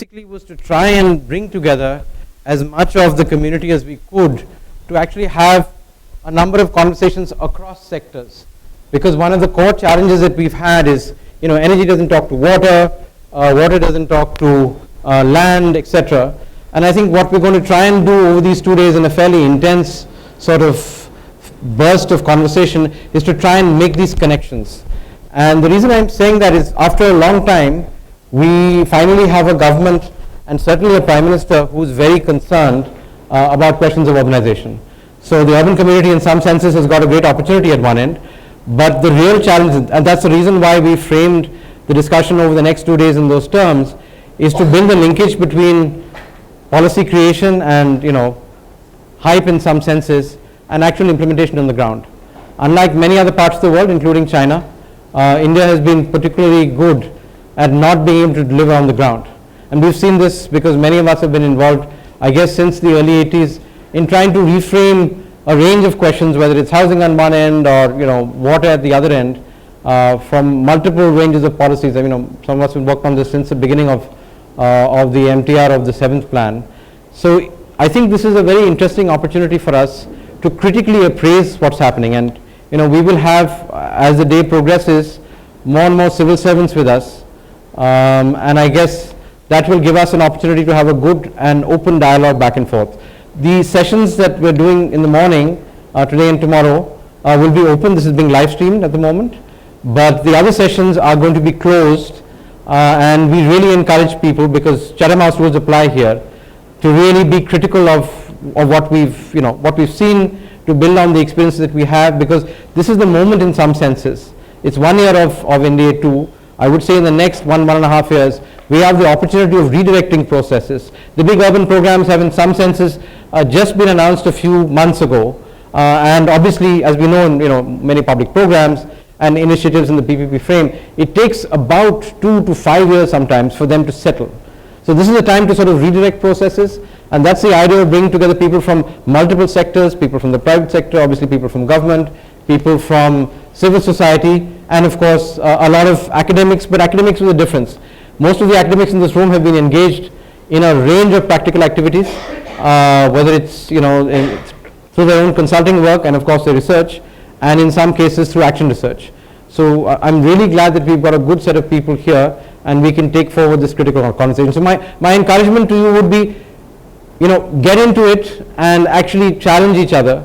basically was to try and bring together as much of the community as we could to actually have a number of conversations across sectors. Because one of the core challenges that we've had is, energy doesn't talk to water, water doesn't talk to land, etc. And I think what we're going to try and do over these 2 days in a fairly intense sort of burst of conversation is to try and make these connections. And the reason I'm saying that is after a long time, we finally have a government and certainly a Prime Minister who's very concerned about questions of urbanization. So the urban community in some senses has got a great opportunity at one end, but the real challenge, and that's the reason why we framed the discussion over the next 2 days in those terms, is to build a linkage between policy creation and hype in some senses and actual implementation on the ground. Unlike many other parts of the world, including China, India has been particularly good at not being able to deliver on the ground. And we've seen this because many of us have been involved, I guess, since the early 80s in trying to reframe a range of questions, whether it's housing on one end or water at the other end, from multiple ranges of policies. Some of us have worked on this since the beginning of the MTR of the 7th plan. So I think this is a very interesting opportunity for us to critically appraise what's happening, and we will have, as the day progresses, more and more civil servants with us, and I guess that will give us an opportunity to have a good and open dialogue back and forth. The sessions that we're doing in the morning, today and tomorrow, will be open. This is being live streamed at the moment, but the other sessions are going to be closed, and we really encourage people, because Chatham House rules apply here, to really be critical of what we've seen, to build on the experiences that we have, because this is the moment in some senses. It's 1 year of NDA 2. I would say in the next 1.5 years, we have the opportunity of redirecting processes. The big urban programs have in some senses just been announced a few months ago, and obviously, as we know in many public programs and initiatives in the PPP frame, it takes about 2 to 5 years sometimes for them to settle. So this is a time to sort of redirect processes, and that's the idea of bringing together people from multiple sectors, people from the private sector, obviously people from government, people from civil society, and of course a lot of academics, but academics with a difference. Most of the academics in this room have been engaged in a range of practical activities, whether it's through their own consulting work and of course their research, and in some cases through action research. So I'm really glad that we've got a good set of people here and we can take forward this critical conversation. So my encouragement to you would be, get into it and actually challenge each other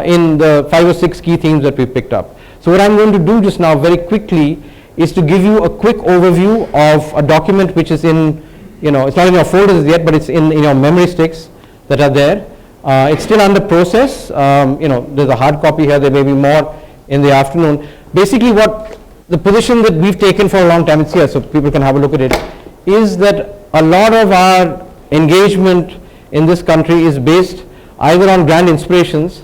in the 5 or 6 key themes that we've picked up. So what I'm going to do just now very quickly is to give you a quick overview of a document which is in, it's not in your folders yet, but it's in your memory sticks that are there. It's still under process. There's a hard copy here. There may be more in the afternoon. Basically what the position that we've taken for a long time, it's here so people can have a look at it, is that a lot of our engagement in this country is based either on grand inspirations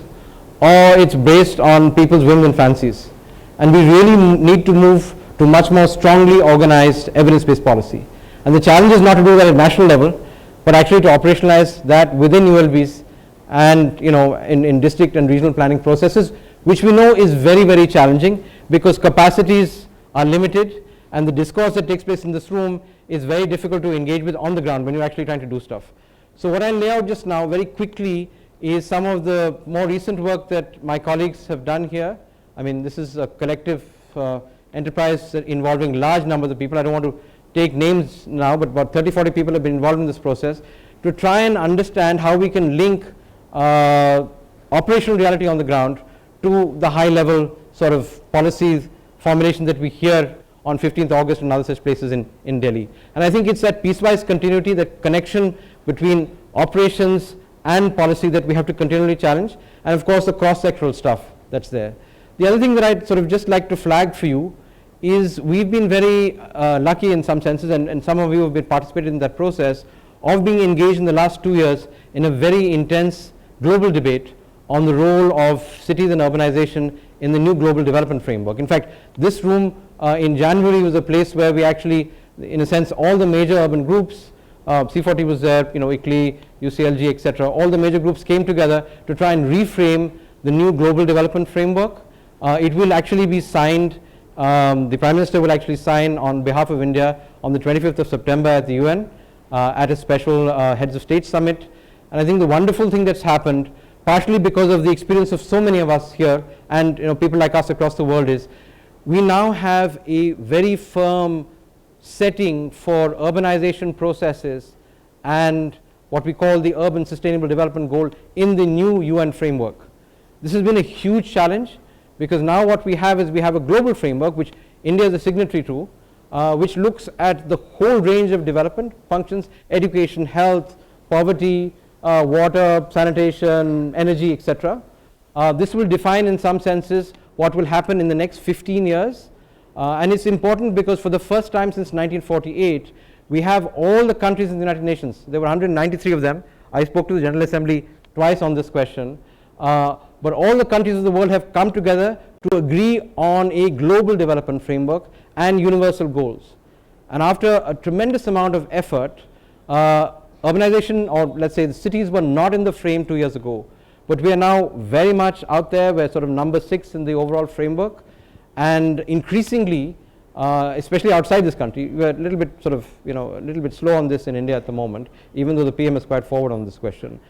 or it's based on people's whims and fancies. And we really need to move to much more strongly organized evidence-based policy. And the challenge is not to do that at national level, but actually to operationalize that within ULBs and in district and regional planning processes, which we know is very, very challenging because capacities are limited and the discourse that takes place in this room is very difficult to engage with on the ground when you're actually trying to do stuff. So what I'll lay out just now very quickly is some of the more recent work that my colleagues have done here. I mean, this is a collective enterprise involving large numbers of people. I don't want to take names now, but about 30-40 people have been involved in this process to try and understand how we can link operational reality on the ground to the high level sort of policy formulation that we hear on 15th August and other such places in Delhi. And I think it's that piecewise continuity, that connection between operations and policy that we have to continually challenge, and of course the cross-sectoral stuff that's there. The other thing that I'd sort of just like to flag for you is we've been very lucky in some senses, and some of you have been participating in that process of being engaged in the last 2 years in a very intense global debate on the role of cities and urbanization in the new global development framework. In fact, this room in January was a place where we actually, in a sense, all the major urban groups, C40 was there, ICLEI, UCLG, etc. All the major groups came together to try and reframe the new global development framework. It will actually be signed, the Prime Minister will actually sign on behalf of India on the 25th of September at the UN. at a special Heads of State Summit. And I think the wonderful thing that's happened, partially because of the experience of so many of us here and people like us across the world, is we now have a very firm setting for urbanization processes and what we call the Urban Sustainable Development Goal in the new UN framework. This has been a huge challenge because now what we have is we have a global framework which India is a signatory to, which looks at the whole range of development functions: education, health, poverty, water, sanitation, energy, etc. This will define in some senses what will happen in the next 15 years. And it's important because for the first time since 1948, we have all the countries in the United Nations. There were 193 of them. I spoke to the General Assembly twice on this question. But all the countries of the world have come together to agree on a global development framework and universal goals. And after a tremendous amount of effort, urbanization, or let's say the cities, were not in the frame 2 years ago. But we are now very much out there. We're sort of number 6 in the overall framework. And increasingly, especially outside this country, we're a little bit sort of, a little bit slow on this in India at the moment, even though the PM is quite forward on this question.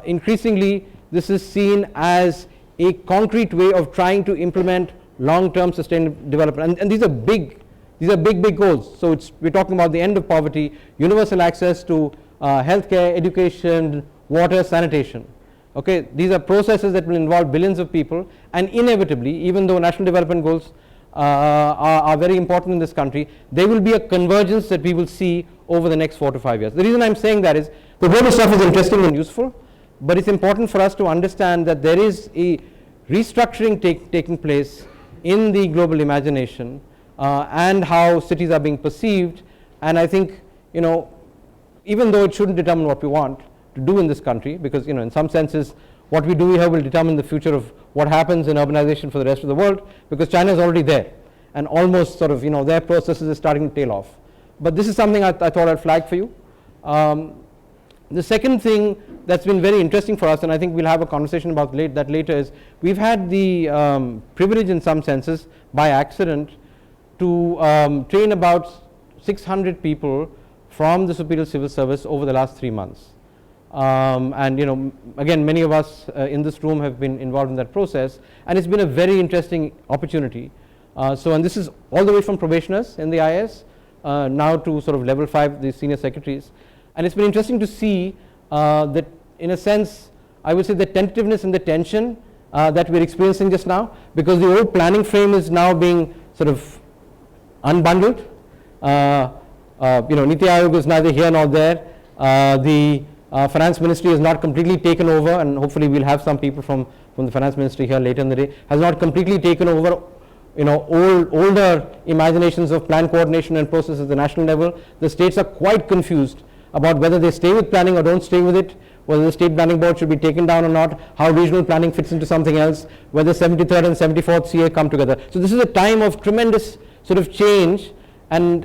Increasingly, this is seen as a concrete way of trying to implement long-term sustainable development. And these are big goals. So we're talking about the end of poverty, universal access to healthcare, education, water, sanitation. Okay, these are processes that will involve billions of people, and inevitably, even though national development goals are very important in this country, there will be a convergence that we will see over the next 4 to 5 years. The reason I'm saying that is the global stuff is interesting and useful, but it's important for us to understand that there is a restructuring taking place in the global imagination and how cities are being perceived. And I think, even though it shouldn't determine what we want to do in this country, because in some senses what we do here will determine the future of what happens in urbanization for the rest of the world, because China is already there and almost sort of their processes are starting to tail off. But this is something I thought I'd flag for you. The second thing that's been very interesting for us, and I think we'll have a conversation about that later, is we've had the privilege in some senses by accident to train about 600 people from the Superior Civil Service over the last 3 months. And again, many of us in this room have been involved in that process, and it's been a very interesting opportunity. And this is all the way from probationers in the IS now to sort of level 5, the senior secretaries. And it's been interesting to see that, in a sense, I would say the tentativeness and the tension that we're experiencing just now, because the old planning frame is now being sort of unbundled. Niti Aayog is neither here nor there. The Finance Ministry has not completely taken over, and hopefully we'll have some people from the Finance Ministry here later in the day, has not completely taken over older imaginations of plan coordination and processes at the national level. The states are quite confused about whether they stay with planning or don't stay with it, whether the state planning board should be taken down or not, how regional planning fits into something else, whether 73rd and 74th CA come together. So this is a time of tremendous sort of change, and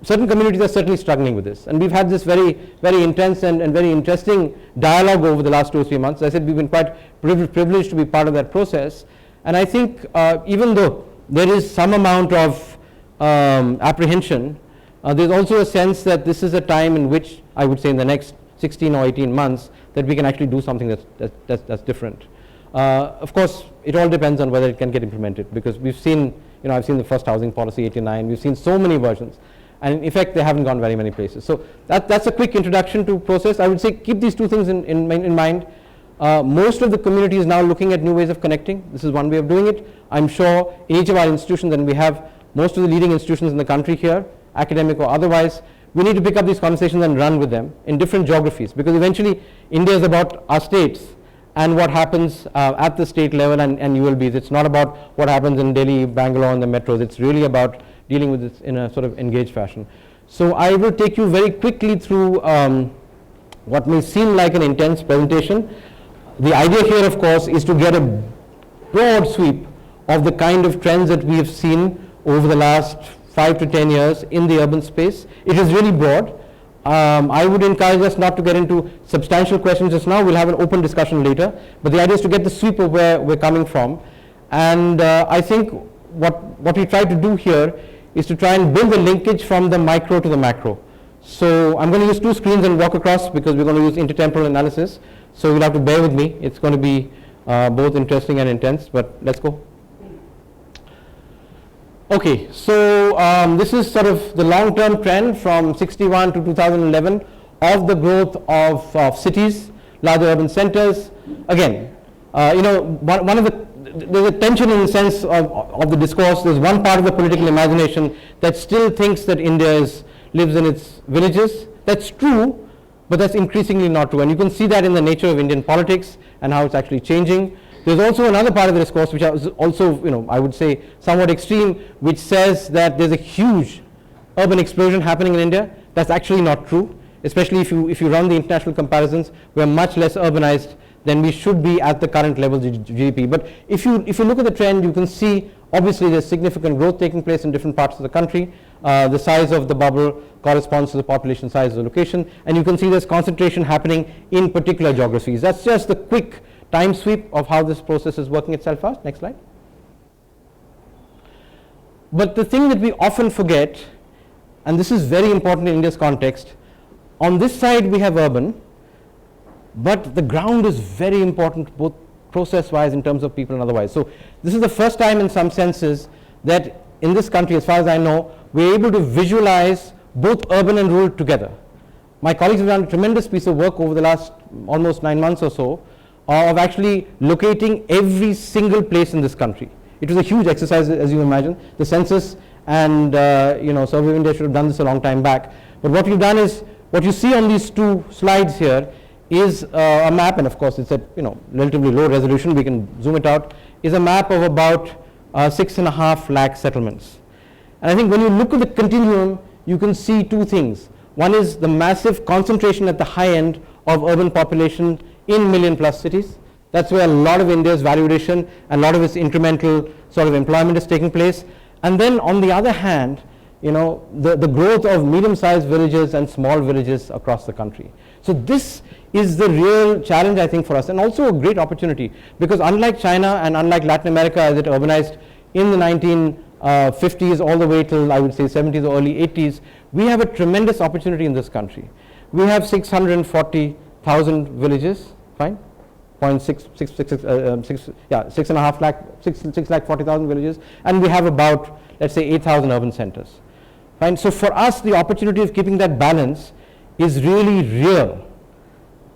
certain communities are certainly struggling with this. And we've had this very, very intense and very interesting dialogue over the last 2 or 3 months. As I said, we've been quite privileged to be part of that process. And I think even though there is some amount of apprehension, there's also a sense that this is a time in which, I would say in the next 16 or 18 months, that we can actually do something that's different. Of course, it all depends on whether it can get implemented, because we've seen, I've seen the first housing policy 89, we've seen so many versions, and in effect they haven't gone very many places. So that's a quick introduction to process. I would say keep these two things in mind. Most of the community is now looking at new ways of connecting. This is one way of doing it. I'm sure in each of our institutions, and we have most of the leading institutions in the country here, academic or otherwise, we need to pick up these conversations and run with them in different geographies, because eventually India is about our states and what happens at the state level and ULBs. It's not about what happens in Delhi, Bangalore and the metros. It's really about dealing with this in a sort of engaged fashion. So I will take you very quickly through what may seem like an intense presentation. The idea here, of course, is to get a broad sweep of the kind of trends that we have seen over the last 5 to 10 years in the urban space. It is really broad. I would encourage us not to get into substantial questions just now. We'll have an open discussion later. But the idea is to get the sweep of where we're coming from. And I think what we try to do here is to try and build a linkage from the micro to the macro. So I'm going to use two screens and walk across because we're going to use intertemporal analysis. So you'll have to bear with me. It's going to be both interesting and intense, but let's go. Okay, so this is sort of the long-term trend from 61 to 2011 of the growth of cities, larger urban centers. Again, one of the, there's a tension in the sense of the discourse. There's one part of the political imagination that still thinks that India lives in its villages. That's true, but that's increasingly not true. And you can see that in the nature of Indian politics and how it's actually changing. There's also another part of the discourse which is also, I would say somewhat extreme, which says that there's a huge urban explosion happening in India. That's actually not true, especially if you run the international comparisons. We're much less urbanized than we should be at the current levels of GDP. But if you look at the trend, you can see obviously there's significant growth taking place in different parts of the country. The size of the bubble corresponds to the population size of the location, and you can see there's concentration happening in particular geographies. That's just the quick time sweep of how this process is working itself out. Next slide. But the thing that we often forget, and this is very important in India's context, on this side we have urban, but the ground is very important both process-wise in terms of people and otherwise. So this is the first time in some senses that in this country, as far as I know, we're able to visualize both urban and rural together. My colleagues have done a tremendous piece of work over the last almost 9 months or so of actually locating every single place in this country. It was a huge exercise, as you imagine. The census and Survey of India should have done this a long time back. But what we've done is, what you see on these two slides here is a map, and of course it's at relatively low resolution, we can zoom it out, is a map of about 6.5 lakh settlements. And I think when you look at the continuum, you can see two things. One is the massive concentration at the high end of urban population in million-plus cities. That's where a lot of India's value addition and a lot of its incremental sort of employment is taking place. And then on the other hand, the growth of medium-sized villages and small villages across the country. So this is the real challenge, I think, for us, and also a great opportunity, because unlike China and unlike Latin America, as it urbanized in the 1950s all the way till, I would say, 70s or early 80s, we have a tremendous opportunity in this country. We have 640,000 villages, fine, 6.5 lakh, 6,40,000 villages, and we have about, let's say, 8,000 urban centers. Fine. So for us, the opportunity of keeping that balance is really real.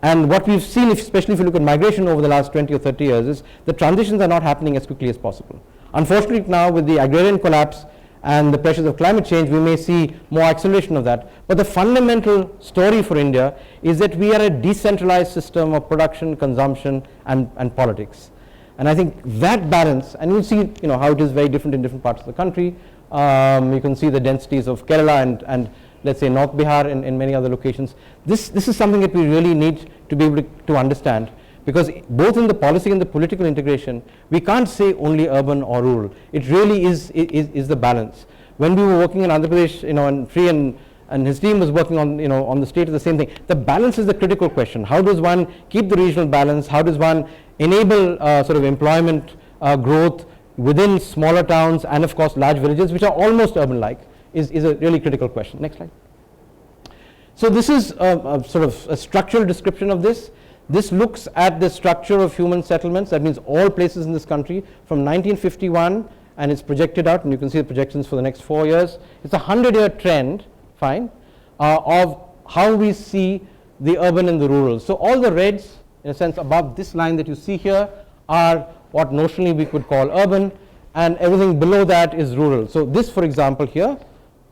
And what we've seen, especially if you look at migration over the last 20 or 30 years, is the transitions are not happening as quickly as possible. Unfortunately now, with the agrarian collapse and the pressures of climate change, we may see more acceleration of that. But the fundamental story for India is that we are a decentralized system of production, consumption, and politics. And I think that balance, and you'll see how it is very different in different parts of the country. You can see the densities of Kerala and let's say North Bihar and many other locations. This is something that we really need to be able to understand, because both in the policy and the political integration, we can't say only urban or rural. It really is the balance. When we were working in Andhra Pradesh, and Free and his team was working on on the state of the same thing. The balance is the critical question. How does one keep the regional balance? How does one enable sort of employment growth within smaller towns and of course large villages, which are almost urban-like, is a really critical question. Next slide. So this is a sort of a structural description of this. This looks at the structure of human settlements. That means all places in this country from 1951, and it's projected out, and you can see the projections for the next 4 years. It's a 100-year trend, fine, of how we see the urban and the rural. So all the reds, in a sense, above this line that you see here are what notionally we could call urban, and everything below that is rural. So this, for example, here,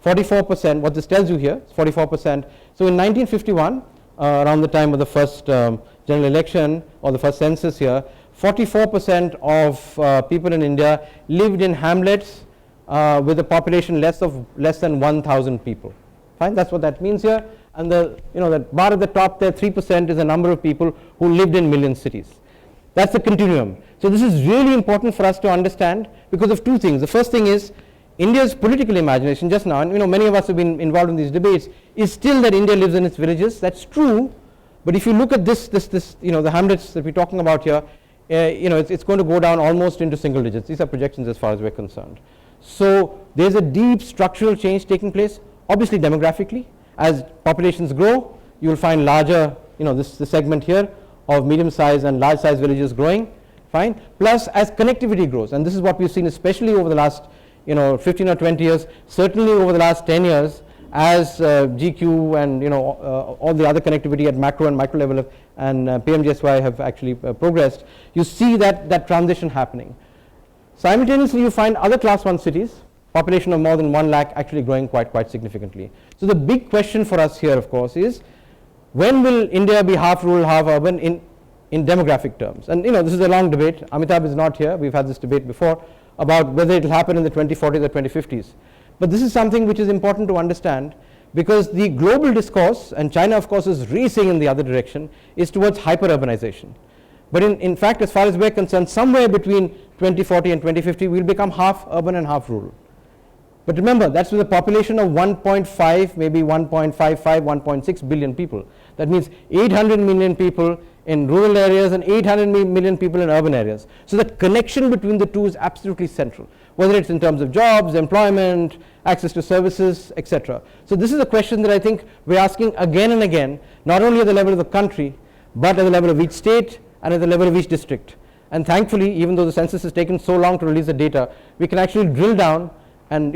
44%, what this tells you here is 44%. So in 1951, around the time of the first general election or the first census here, 44% of people in India lived in hamlets with a population less than 1,000 people. Fine, that's what that means here. And the that bar at the top there, 3% is the number of people who lived in million cities. That's the continuum. So this is really important for us to understand because of two things. The first thing is India's political imagination just now, and many of us have been involved in these debates, is still that India lives in its villages. That's true, but if you look at this the hamlets that we're talking about here, it's going to go down almost into single digits. These are projections as far as we're concerned. So there's a deep structural change taking place, obviously demographically, As populations grow, you will find larger, this segment here of medium size and large size villages growing, fine. Plus as connectivity grows, and this is what we've seen especially over the last 15 or 20 years, certainly over the last 10 years, as GQ and all the other connectivity at macro and micro level and PMGSY have actually progressed, you see that transition happening. Simultaneously, you find other class 1 cities, population of more than 1 lakh actually growing quite significantly. So the big question for us here, of course, is when will India be half rural, half urban in demographic terms? And this is a long debate. Amitabh is not here. We've had this debate before about whether it will happen in the 2040s or 2050s. But this is something which is important to understand, because the global discourse, and China of course is racing in the other direction, is towards hyper-urbanization. But in fact, as far as we're concerned, somewhere between 2040 and 2050 we'll become half urban and half rural. But remember, that's with a population of 1.5, maybe 1.55, 1.6 billion people. That means 800 million people in rural areas and 800 million people in urban areas. So the connection between the two is absolutely central, whether it's in terms of jobs, employment, access to services, etc. So this is a question that I think we're asking again and again, not only at the level of the country, but at the level of each state and at the level of each district. And thankfully, even though the census has taken so long to release the data, we can actually drill down. And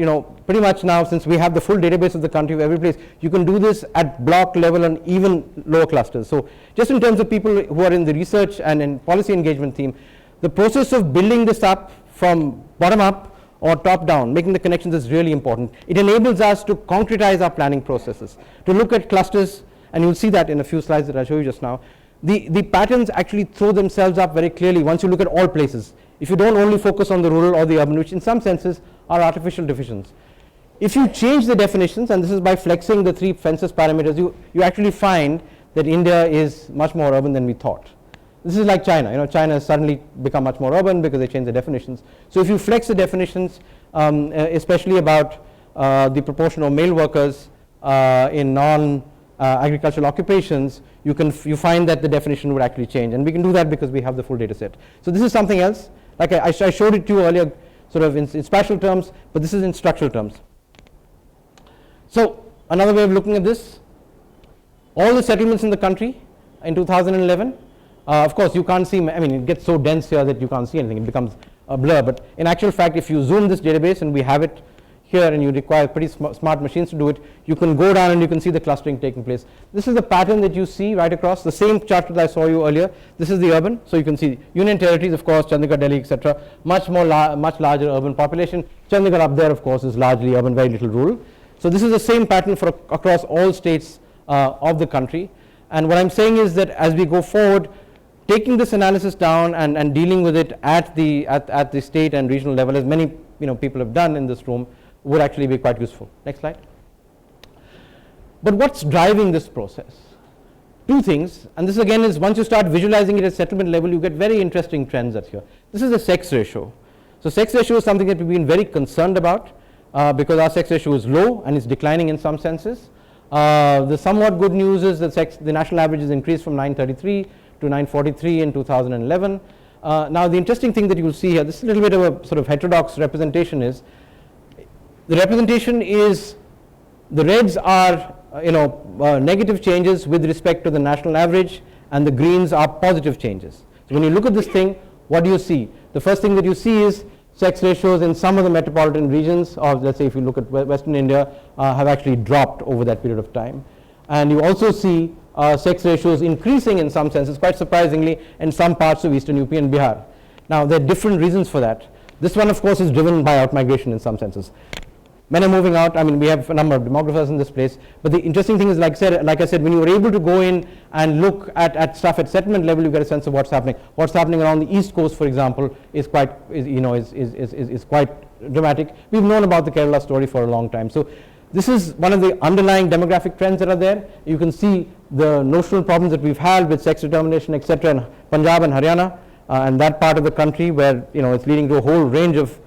pretty much now, since we have the full database of the country of every place, you can do this at block level and even lower clusters. So just in terms of people who are in the research and in policy engagement team, the process of building this up from bottom up or top down, making the connections, is really important. It enables us to concretize our planning processes, to look at clusters, and you'll see that in a few slides that I'll show you just now. The patterns actually throw themselves up very clearly once you look at all places. If you don't only focus on the rural or the urban, which in some senses are artificial divisions. If you change the definitions, and this is by flexing the 3 census parameters, you actually find that India is much more urban than we thought. This is like China. China has suddenly become much more urban because they changed the definitions. So if you flex the definitions, especially about the proportion of male workers in non-agricultural occupations, you find that the definition would actually change, and we can do that because we have the full data set. So this is something else. Like I showed it to you earlier, sort of in spatial terms, but this is in structural terms. So another way of looking at this, all the settlements in the country in 2011, of course you can't see, it gets so dense here that you can't see anything, it becomes a blur, but in actual fact, if you zoom this database, and we have it here and you require pretty smart machines to do it, you can go down and you can see the clustering taking place. This is the pattern that you see right across, the same chart that I saw you earlier. This is the urban, so you can see union territories, of course, Chandigarh, Delhi, etc. Much larger urban population. Chandigarh up there, of course, is largely urban, very little rural. So this is the same pattern for across all states of the country. And what I'm saying is that as we go forward, taking this analysis down and dealing with it at the state and regional level, as many people have done in this room, would actually be quite useful. Next slide. But what's driving this process? 2 things, and this again is, once you start visualizing it at settlement level, you get very interesting trends at here. This is the sex ratio. So sex ratio is something that we've been very concerned about because our sex ratio is low and it's declining in some senses. The somewhat good news is that the national average has increased from 933 to 943 in 2011. Now the interesting thing that you will see here, this is a little bit of a sort of heterodox representation, is the representation is the reds are negative changes with respect to the national average, and the greens are positive changes. So when you look at this thing, what do you see? The first thing that you see is sex ratios in some of the metropolitan regions, or let's say if you look at Western India, have actually dropped over that period of time. And you also see sex ratios increasing in some senses, quite surprisingly, in some parts of Eastern UP and Bihar. Now there are different reasons for that. This one, of course, is driven by outmigration in some senses. Men are moving out. We have a number of demographers in this place, but the interesting thing is, like I said, when you are able to go in and look at stuff at settlement level, you get a sense of what's happening. What's happening around the East Coast, for example, is quite dramatic. We've known about the Kerala story for a long time. So this is one of the underlying demographic trends that are there. You can see the notional problems that we've had with sex determination, etc., in Punjab and Haryana, and that part of the country where it's leading to a whole range of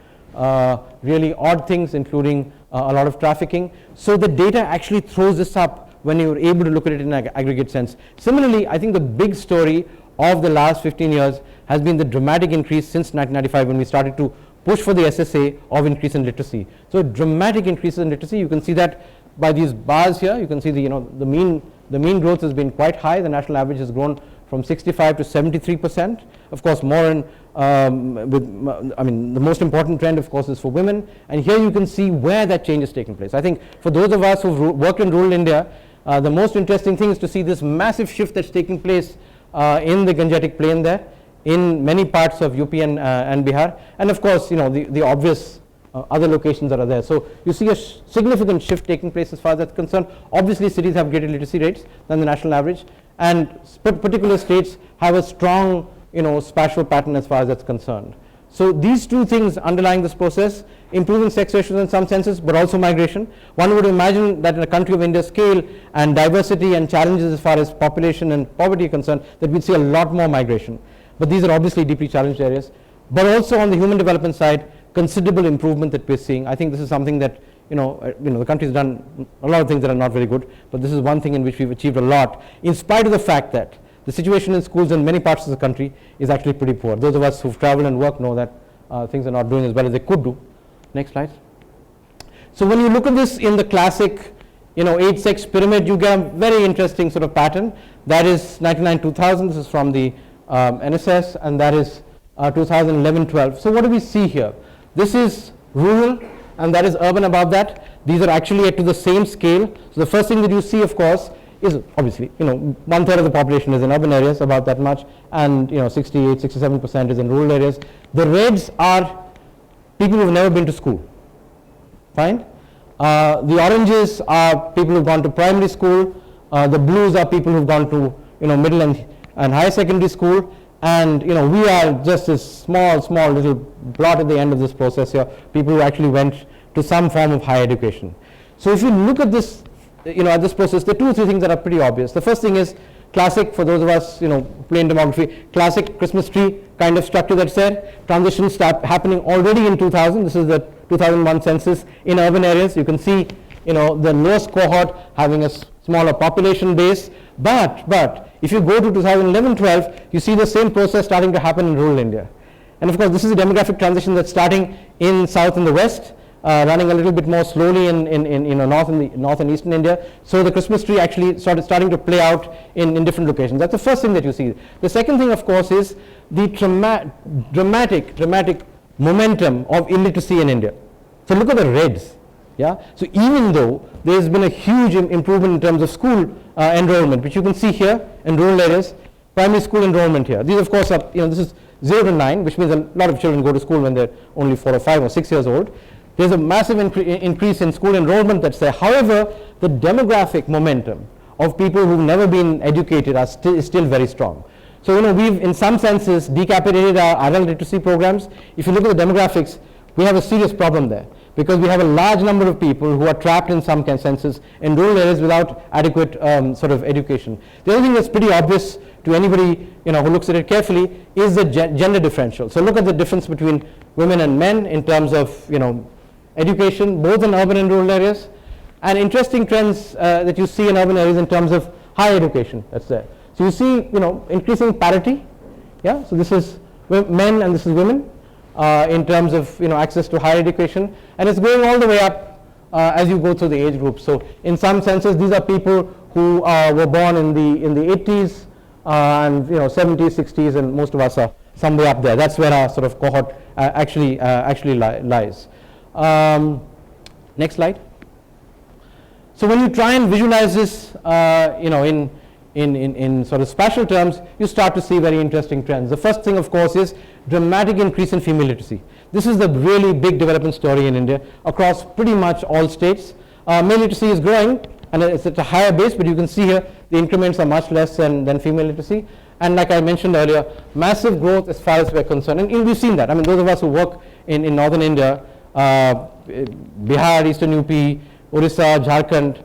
really odd things, including a lot of trafficking. So the data actually throws this up when you're able to look at it in an aggregate sense. Similarly, I think the big story of the last 15 years has been the dramatic increase since 1995, when we started to push for the SSA, of increase in literacy. So dramatic increases in literacy. You can see that by these bars here. You can see the mean growth has been quite high. The national average has grown from 65 to 73%. Of course, more in the most important trend, of course, is for women. And here you can see where that change is taking place. I think for those of us who've worked in rural India, the most interesting thing is to see this massive shift that's taking place in the Gangetic Plain there, in many parts of UP and Bihar, and of course, the obvious other locations that are there. So you see a significant shift taking place as far as that's concerned. Obviously, cities have greater literacy rates than the national average, and particular states have a strong, spatial pattern as far as that's concerned. So these two things underlying this process, improving sex ratios in some senses, but also migration. One would imagine that in a country of India's scale and diversity and challenges as far as population and poverty are concerned, that we'd see a lot more migration. But these are obviously deeply challenged areas. But also on the human development side, considerable improvement that we're seeing. I think this is something that, the country's done a lot of things that are not very good, but this is one thing in which we've achieved a lot, in spite of the fact that the situation in schools in many parts of the country is actually pretty poor. Those of us who've traveled and worked know that things are not doing as well as they could do. Next slide. So when you look at this in the classic, age-sex pyramid, you get a very interesting sort of pattern. That is 99-2000. This is from the NSS, and that is 2011-12. So what do we see here? This is rural, and that is urban above that. These are actually to the same scale. So the first thing that you see, of course, is obviously, 1/3 of the population is in urban areas, about that much, and 68-67% is in rural areas. The reds are people who have never been to school. Fine. The oranges are people who've gone to primary school. The blues are people who've gone to middle and higher secondary school. And we are just this small little blot at the end of this process here. People who actually went to some form of higher education. So if you look at this, at this process, there are 2 or 3 things that are pretty obvious. The first thing is classic, for those of us, plain demography, classic Christmas tree kind of structure that's there. Transitions start happening already in 2000. This is the 2001 census in urban areas. You can see, the lowest cohort having a smaller population base. But if you go to 2011-12, you see the same process starting to happen in rural India. And of course, this is a demographic transition that's starting in south and the west, running a little bit more slowly in north and eastern India. So the Christmas tree actually starting to play out in different locations. That's the first thing that you see. The second thing, of course, is the dramatic momentum of illiteracy in India. So look at the reds. Yeah. So even though there's been a huge improvement in terms of school enrollment, which you can see here in rural areas, primary school enrollment here. These, of course, are this is 0 to 9, which means a lot of children go to school when they're only 4 or 5 or 6 years old. There's a massive increase in school enrollment that's there. However, the demographic momentum of people who've never been educated is still very strong. So we've in some senses decapitated our adult literacy programs. If you look at the demographics, we have a serious problem there, because we have a large number of people who are trapped in some senses in rural areas without adequate sort of education. The other thing that's pretty obvious to anybody who looks at it carefully is the gender differential. So look at the difference between women and men in terms of education, both in urban and rural areas, and interesting trends that you see in urban areas in terms of higher education that's there. So you see increasing parity. Yeah. So this is men and this is women. In terms of access to higher education, and it's going all the way up as you go through the age groups. So in some senses, these are people who were born in the 80s and 70s, 60s, and most of us are somewhere up there. That's where our sort of cohort actually lies. Next slide. So when you try and visualize this, in sort of spatial terms, you start to see very interesting trends. The first thing, of course, is dramatic increase in female literacy. This is the really big development story in India across pretty much all states. Male literacy is growing, and it's at a higher base, but you can see here the increments are much less than female literacy. And like I mentioned earlier, massive growth as far as we're concerned. And we've seen that. I mean, those of us who work in northern India, Bihar, eastern UP, Orissa, Jharkhand,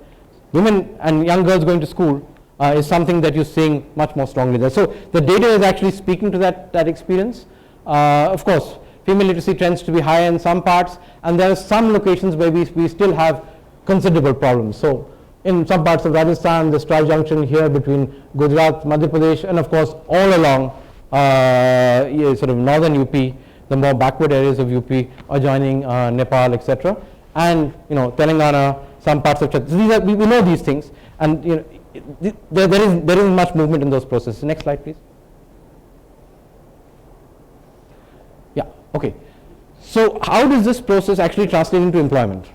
women and young girls going to school is something that you're seeing much more strongly there. So the data is actually speaking to that experience. Of course, female literacy tends to be higher in some parts, and there are some locations where we still have considerable problems. So in some parts of Rajasthan, the tri-junction here between Gujarat, Madhya Pradesh, and of course all along sort of northern UP, the more backward areas of UP are joining Nepal, etc. And Telangana, some parts of Chhattisgarh. So these are, we know these things, and you know, there isn't much movement in those processes. Next slide, please. Yeah, okay. So how does this process actually translate into employment?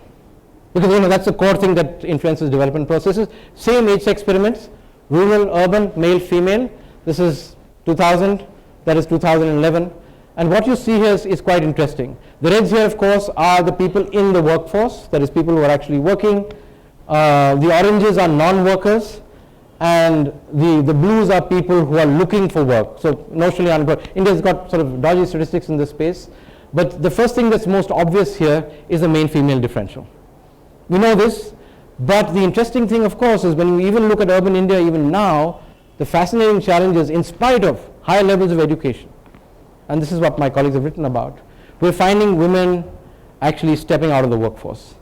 Because you know, that's the core thing that influences development processes. Same age experiments, rural, urban, male, female. This is 2000, that is 2011. And what you see here is quite interesting. The reds here, of course, are the people in the workforce, that is people who are actually working. The oranges are non-workers, and the blues are people who are looking for work. So notionally unemployed. India's got sort of dodgy statistics in this space. But the first thing that's most obvious here is the male-female differential. We know this, but the interesting thing, of course, is when you even look at urban India even now, the fascinating challenge is, in spite of high levels of education, and this is what my colleagues have written about, we're finding women actually stepping out of the workforce.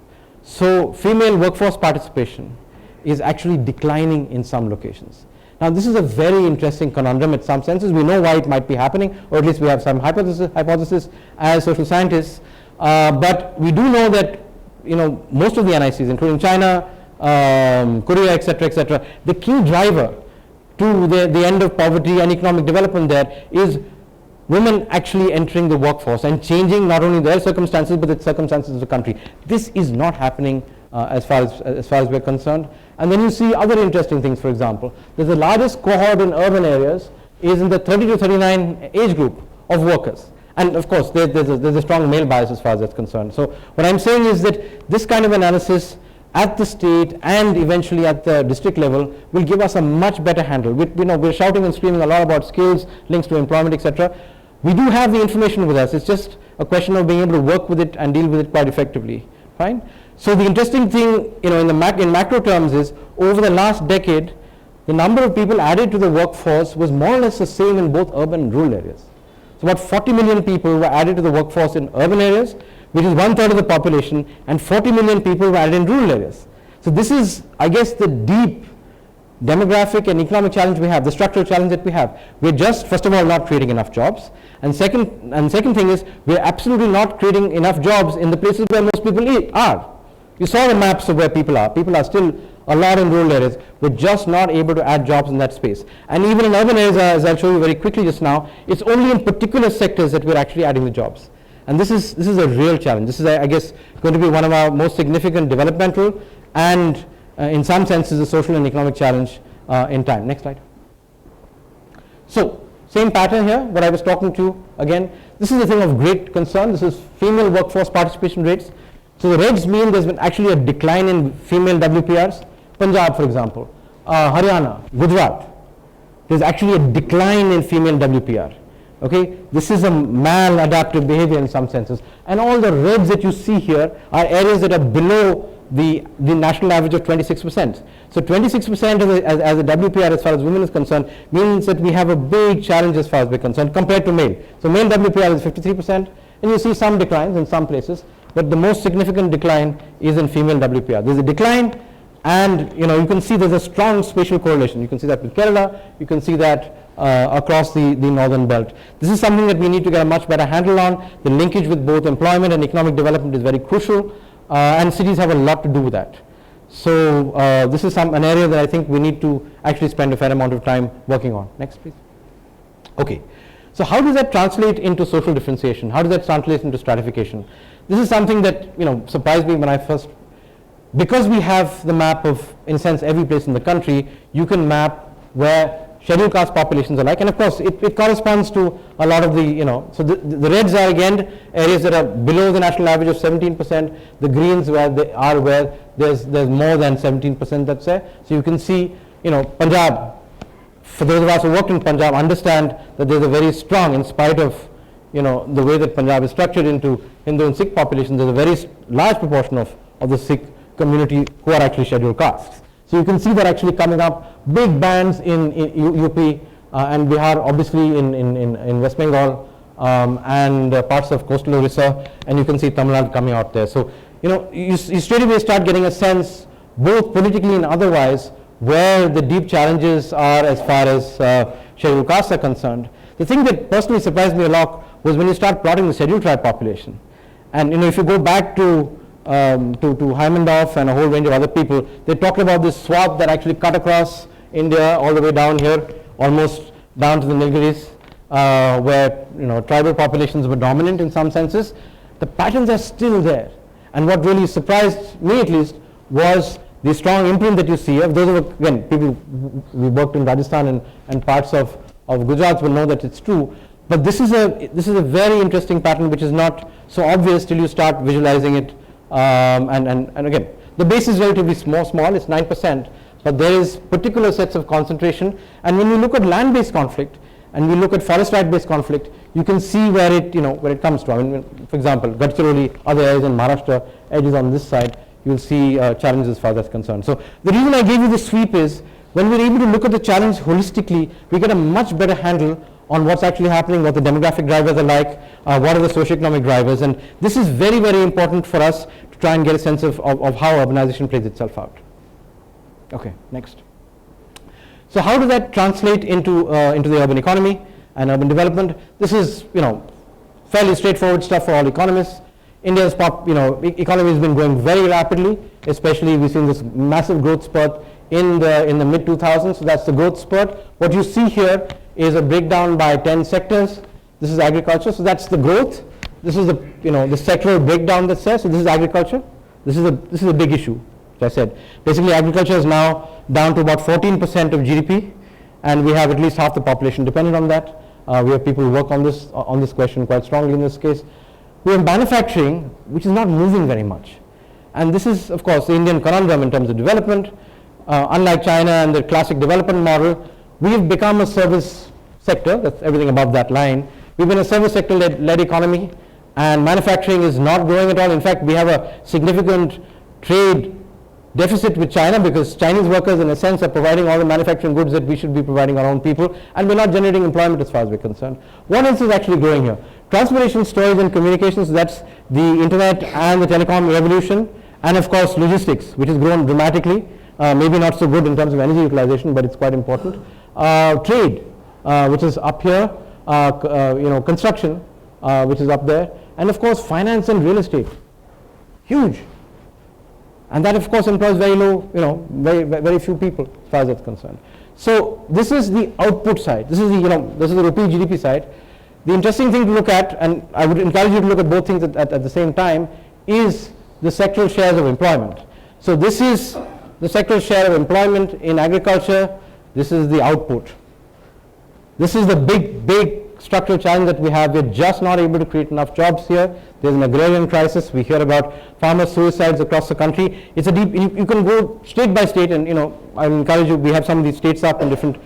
So female workforce participation is actually declining in some locations. Now this is a very interesting conundrum in some senses. We know why it might be happening, or at least we have some hypothesis as social scientists, but we do know that you know, most of the NICs, including China, Korea, etc., the key driver to the end of poverty and economic development there is women actually entering the workforce and changing not only their circumstances but the circumstances of the country. This is not happening as far as we're concerned. And then you see other interesting things. For example, the largest cohort in urban areas is in the 30 to 39 age group of workers. And of course, there's a strong male bias as far as that's concerned. So what I'm saying is that this kind of analysis at the state and eventually at the district level will give us a much better handle. We're shouting and screaming a lot about skills, links to employment, etc. We do have the information with us. It's just a question of being able to work with it and deal with it quite effectively. Fine. So the interesting thing, you know, in macro terms is, over the last decade, the number of people added to the workforce was more or less the same in both urban and rural areas. So about 40 million people were added to the workforce in urban areas, which is 1/3 of the population, and 40 million people were added in rural areas. So this is, I guess, the deep demographic and economic challenge we have, the structural challenge that we have. We're just, first of all, not creating enough jobs, and second thing is, we're absolutely not creating enough jobs in the places where most people are. You saw the maps of where people are. People are still a lot in rural areas. We're just not able to add jobs in that space. And even in urban areas, as I'll show you very quickly just now, it's only in particular sectors that we're actually adding the jobs. And this is a real challenge. This is, I guess, going to be one of our most significant developmental and, in some senses, a social and economic challenge in time. Next slide. So, same pattern here, what I was talking to again. This is a thing of great concern. This is female workforce participation rates. So the reds mean there's been actually a decline in female WPRs. Punjab, for example, Haryana, Gujarat, there's actually a decline in female WPR. Okay, this is a maladaptive behavior in some senses. And all the reds that you see here are areas that are below the national average of 26%. So 26% as a WPR as far as women is concerned means that we have a big challenge as far as we're concerned compared to male. So male WPR is 53%, and you see some declines in some places, but the most significant decline is in female WPR. There's a decline, and you know, you can see there's a strong spatial correlation. You can see that with Kerala, you can see that across the northern belt. This is something that we need to get a much better handle on. The linkage with both employment and economic development is very crucial, and cities have a lot to do with that. So this is an area that I think we need to actually spend a fair amount of time working on. Next, please. Okay. So how does that translate into social differentiation? How does that translate into stratification? This is something that, you know, surprised me when I first, because we have the map of, in a sense, every place in the country, you can map where scheduled caste populations are like, and of course it corresponds to a lot of the, you know, so the reds are again areas that are below the national average of 17%, the greens where there's more than 17%, that's there. So you can see, you know, Punjab, for those of us who worked in Punjab, understand that there's a very strong, in spite of, you know, the way that Punjab is structured into Hindu and Sikh populations, there's a very large proportion of the Sikh community who are actually scheduled castes. So you can see that actually coming up, big bands in UP and Bihar, obviously in West Bengal and parts of coastal Orissa, and you can see Tamil Nadu coming out there. So, you know, you straight away start getting a sense, both politically and otherwise, where the deep challenges are as far as scheduled castes are concerned. The thing that personally surprised me a lot was when you start plotting the scheduled tribe population. And you know, if you go back to to Heimendorf and a whole range of other people, they talked about this swath that actually cut across India all the way down here, almost down to the Nilgiris, where tribal populations were dominant in some senses. The patterns are still there. And what really surprised me, at least, was the strong imprint that you see here. Those are, again, people who worked in Rajasthan and parts of Gujarat will know that it's true. But this is a very interesting pattern which is not so obvious till you start visualizing it. And again, the base is relatively small, it's 9%, but there is particular sets of concentration. And when we look at land-based conflict and we look at forest right-based conflict, you can see where it comes from. I mean, for example, Gadchiroli, other areas in Maharashtra, edges on this side, you'll see challenges as far as that's concerned. So the reason I gave you this sweep is when we're able to look at the challenge holistically, we get a much better handle on what's actually happening, what the demographic drivers are like, what are the socioeconomic drivers, and this is very, very important for us to try and get a sense of how urbanization plays itself out. Okay, next. So how does that translate into the urban economy and urban development? This is fairly straightforward stuff for all economists. India's economy has been growing very rapidly, especially we've seen this massive growth spurt in the mid 2000s. So that's the growth spurt. What you see here is a breakdown by 10 sectors. This is agriculture, so that's the growth. This is the the sectoral breakdown that's there. So this is agriculture. This is a big issue, as I said. Basically, agriculture is now down to about 14% of GDP, and we have at least half the population dependent on that. We have people who work on this question quite strongly in this case. We have manufacturing, which is not moving very much, and this is, of course, the Indian conundrum in terms of development. Unlike China and the classic development model, we have become a service sector. That's everything above that line. We've been a service sector led economy, and manufacturing is not growing at all. In fact, we have a significant trade deficit with China because Chinese workers, in a sense, are providing all the manufacturing goods that we should be providing our own people, and we're not generating employment as far as we're concerned. What else is actually growing here? Transportation, storage, and communications. That's the internet and the telecom revolution, and of course logistics, which has grown dramatically. Maybe not so good in terms of energy utilization, but it's quite important. Trade, which is up here. Construction, which is up there, and of course finance and real estate, huge. And that, of course, employs very low, very few people as far as that's concerned. So this is the output side. This is the rupee GDP side. The interesting thing to look at, and I would encourage you to look at both things at the same time, is the sectoral shares of employment. So this is the sectoral share of employment in agriculture. This is the output. This is the big structural challenge that we have. We're just not able to create enough jobs here. There's an agrarian crisis. We hear about farmer suicides across the country. It's a deep, you can go state by state, and I encourage you, we have some of these states up in different,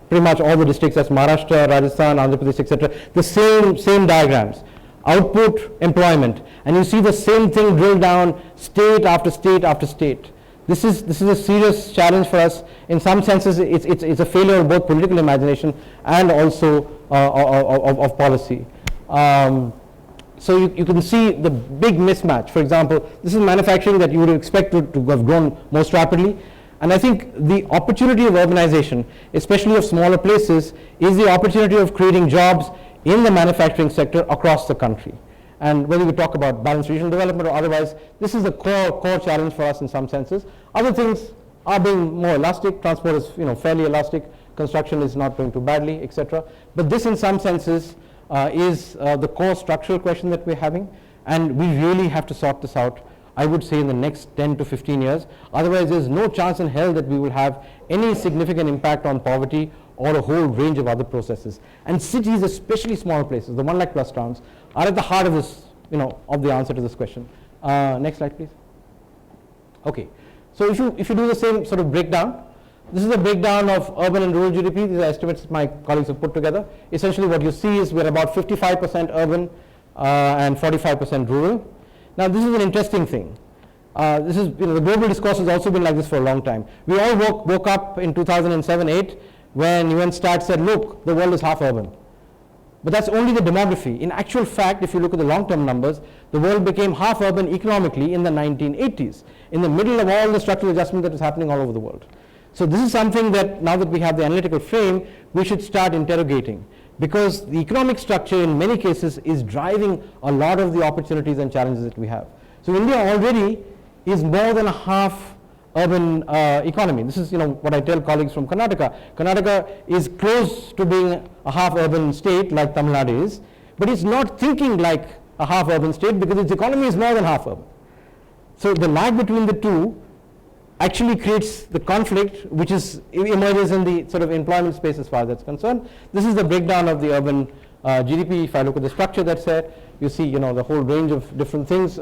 pretty much all the districts, that's Maharashtra, Rajasthan, Andhra Pradesh, etc. The same diagrams. Output, employment. And you see the same thing drilled down state after state after state. This is a serious challenge for us. In some senses, it's a failure of both political imagination and also of policy. So you can see the big mismatch. For example, this is manufacturing that you would expect to have grown most rapidly. And I think the opportunity of urbanization, especially of smaller places, is the opportunity of creating jobs in the manufacturing sector across the country. And whether we talk about balanced regional development or otherwise, this is a core challenge for us in some senses. Other things are being more elastic. Transport is fairly elastic. Construction is not doing too badly, etc. But this, in some senses, is the core structural question that we're having, and we really have to sort this out, I would say, in the next 10 to 15 years. Otherwise, there's no chance in hell that we will have any significant impact on poverty or a whole range of other processes. And cities, especially smaller places, the one like plus towns, are at the heart of this, of the answer to this question. Next slide, please. Okay, so if you do the same sort of breakdown, this is a breakdown of urban and rural GDP. These are estimates that my colleagues have put together. Essentially, what you see is we're about 55% urban and 45% rural. Now, this is an interesting thing. This is, the global discourse has also been like this for a long time. We all woke up in 2007-8 when UN Stat said, look, the world is half urban. But that's only the demography. In actual fact, if you look at the long-term numbers, the world became half urban economically in the 1980s, in the middle of all the structural adjustment that was happening all over the world. So this is something that, now that we have the analytical frame, we should start interrogating, because the economic structure in many cases is driving a lot of the opportunities and challenges that we have. So India already is more than a half urban economy. This is, what I tell colleagues from Karnataka. Karnataka is close to being a half urban state like Tamil Nadu is, but it's not thinking like a half urban state because its economy is more than half urban. So the lag between the two actually creates the conflict which emerges in the sort of employment space as far as that's concerned. This is the breakdown of the urban GDP. If I look at the structure that's there, you see the whole range of different things.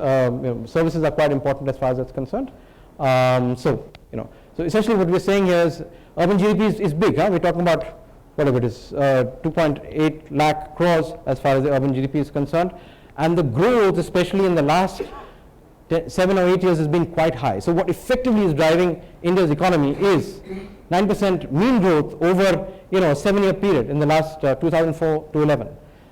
Services are quite important as far as that's concerned. So essentially what we're saying here is urban GDP is big. We're talking about whatever it is, 2.8 lakh crores as far as the urban GDP is concerned, and the growth, especially in the last 7 or 8 years, has been quite high. So what effectively is driving India's economy is 9% mean growth over a 7-year period in the last 2004 to 11,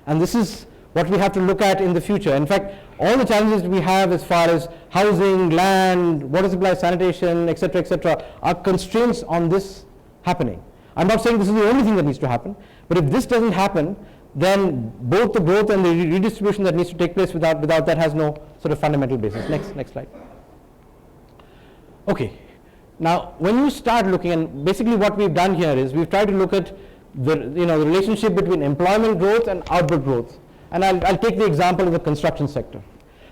and this is what we have to look at in the future. In fact, all the challenges we have as far as housing, land, water supply, sanitation, etc., are constraints on this happening. I'm not saying this is the only thing that needs to happen, but if this doesn't happen, then both the growth and the redistribution that needs to take place without that has no sort of fundamental basis. Next slide. Okay. Now, when you start looking, and basically what we've done here is we've tried to look at the relationship between employment growth and output growth. And I'll take the example of the construction sector.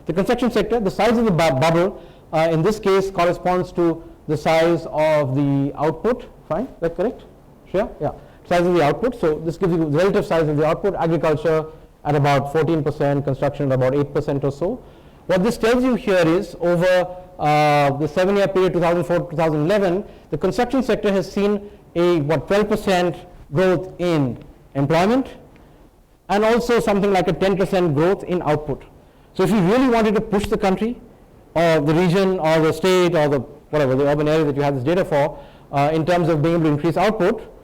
The construction sector, the size of the bubble in this case corresponds to the size of the output. Fine, is that correct? Sure? Yeah. Size of the output. So this gives you the relative size of the output. Agriculture at about 14%, construction at about 8% or so. What this tells you here is over the 7-year period 2004 to 2011, the construction sector has seen a 12% growth in employment and also something like a 10% growth in output. So if you really wanted to push the country or the region or the state or the urban area that you have this data for in terms of being able to increase output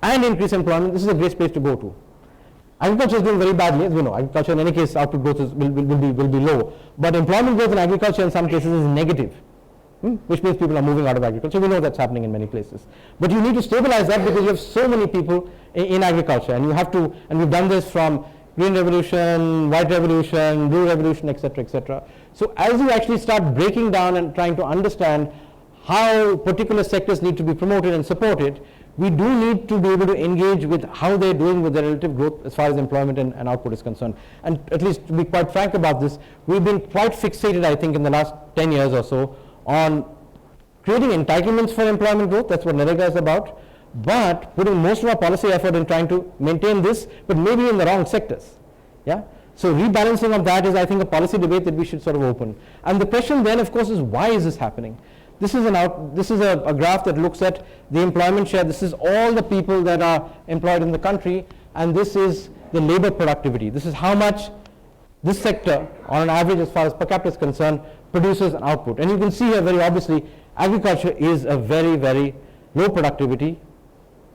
and increase employment, this is a great space to go to. Agriculture is doing very badly, as we know. Agriculture in any case output growth will be low, but employment growth in agriculture in some cases is negative, which means people are moving out of agriculture. We know that's happening in many places, but you need to stabilize that because you have so many people in agriculture, and you have to, and we've done this from green revolution, white revolution, blue revolution, etc. So as you actually start breaking down and trying to understand how particular sectors need to be promoted and supported, we do need to be able to engage with how they're doing with their relative growth as far as employment and output is concerned. And at least to be quite frank about this, we've been quite fixated, I think, in the last 10 years or so on creating entitlements for employment growth. That's what NREGA is about, but putting most of our policy effort in trying to maintain this, but maybe in the wrong sectors. Yeah. So rebalancing of that is, I think, a policy debate that we should sort of open. And the question then, of course, is why is this happening? This is a graph that looks at the employment share. This is all the people that are employed in the country, and this is the labor productivity. This is how much this sector, on an average as far as per capita is concerned, produces an output. And you can see here very obviously, agriculture is a very, very low productivity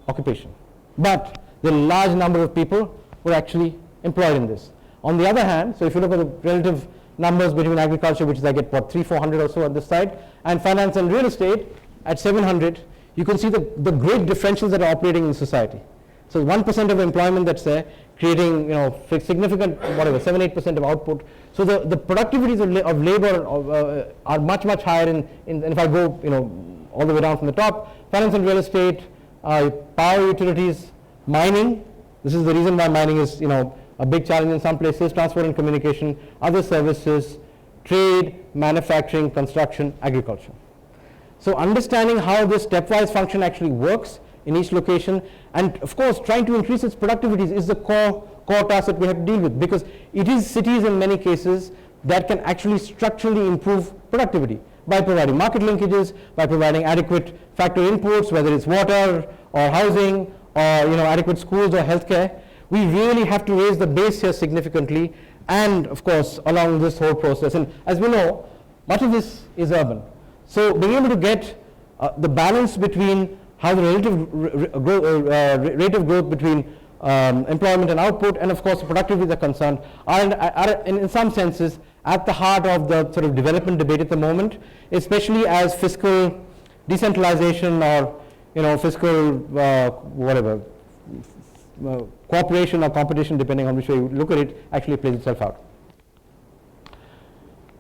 occupation. But there are a large number of people who are actually employed in this. On the other hand, so if you look at the relative numbers between agriculture, which is I get 300-400 or so on this side, and finance and real estate at 700, you can see the great differentials that are operating in society. So 1% of employment that's there, creating significant 7-8% of output. So the productivities of labor are much higher in if I go all the way down from the top, finance and real estate, power utilities, mining. This is the reason why mining is a big challenge in some places, transport and communication, other services, trade, manufacturing, construction, agriculture. So understanding how this stepwise function actually works in each location, and of course trying to increase its productivities is the core task that we have to deal with, because it is cities in many cases that can actually structurally improve productivity by providing market linkages, by providing adequate factor inputs, whether it's water or housing or adequate schools or healthcare. We really have to raise the base here significantly, and of course along this whole process. And as we know, much of this is urban. So being able to get the balance between how the relative rate of growth between employment and output, and of course the productivity are concerned, are in some senses at the heart of the sort of development debate at the moment, especially as fiscal decentralization or fiscal cooperation or competition, depending on which way you look at it, actually plays itself out.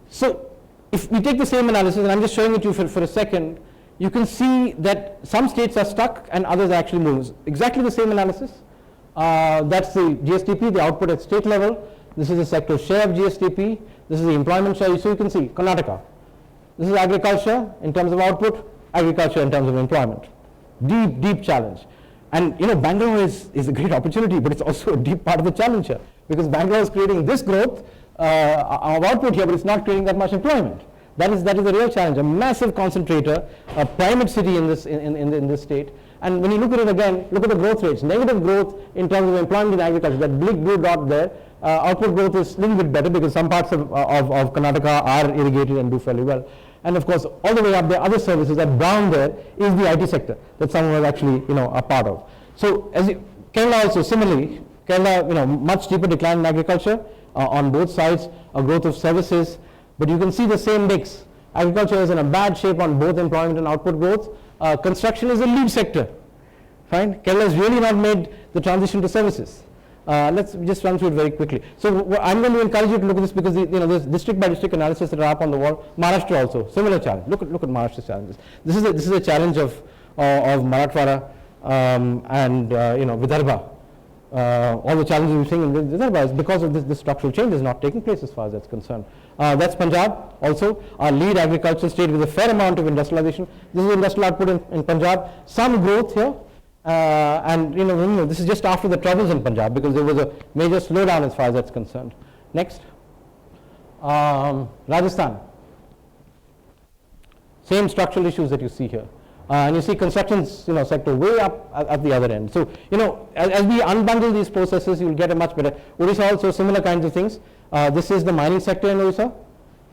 So if we take the same analysis, and I'm just showing it to you for a second, you can see that some states are stuck and others are actually moving. Exactly the same analysis. That's the GSTP, the output at state level. This is the sector share of GSTP. This is the employment share. So you can see Karnataka. This is agriculture in terms of output, agriculture in terms of employment. Deep, deep challenge. And you know, Bangalore is a great opportunity, but it's also a deep part of the challenge here, because Bangalore is creating this growth of output here, but it's not creating that much employment. That is the real challenge. A massive concentrator, a primate city in this state. And when you look at it again, look at the growth rates. Negative growth in terms of employment in agriculture. That big blue dot there. Output growth is a little bit better because some parts of Karnataka are irrigated and do fairly well. And of course, all the way up there, other services, that brown there is the IT sector that some was actually, you know, a part of. So as Kerala also similarly, Kerala, you know, much deeper decline in agriculture on both sides, a growth of services, but you can see the same mix. Agriculture is in a bad shape on both employment and output growth. Construction is a lead sector. Fine. Kerala has really not made the transition to services. Let's just run through it very quickly. So I'm going to encourage you to look at this because there's district by district analysis that are up on the wall. Maharashtra also similar challenge. Look at Maharashtra's challenges. This is a challenge of Marathwada and Vidarbha. All the challenges we're seeing in Vidarbha is because of this structural change is not taking place as far as that's concerned. That's Punjab also, our lead agricultural state with a fair amount of industrialization. This is industrial output in Punjab. Some growth here. And this is just after the troubles in Punjab because there was a major slowdown as far as that's concerned. Next, Rajasthan. Same structural issues that you see here, and you see construction sector way up at the other end. So as we unbundle these processes, you'll get a much better. Odisha also similar kinds of things. This is the mining sector in Odisha.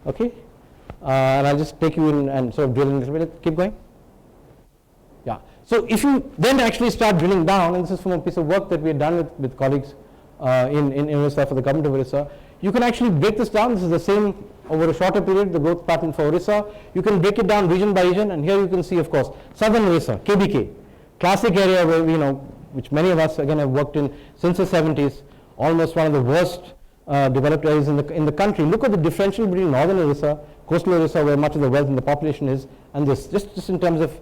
Okay, and I'll just take you in and sort of drill in a little bit. Keep going. Yeah. So if you then actually start drilling down, and this is from a piece of work that we had done with colleagues in Orissa for the government of Orissa, you can actually break this down. This is the same over a shorter period, the growth pattern for Orissa. You can break it down region by region, and here you can see, of course, southern Orissa, KBK, classic area where which many of us again have worked in since the 70s, almost one of the worst developed areas in the country. Look at the differential between northern Orissa, coastal Orissa, where much of the wealth and the population is, and this just in terms of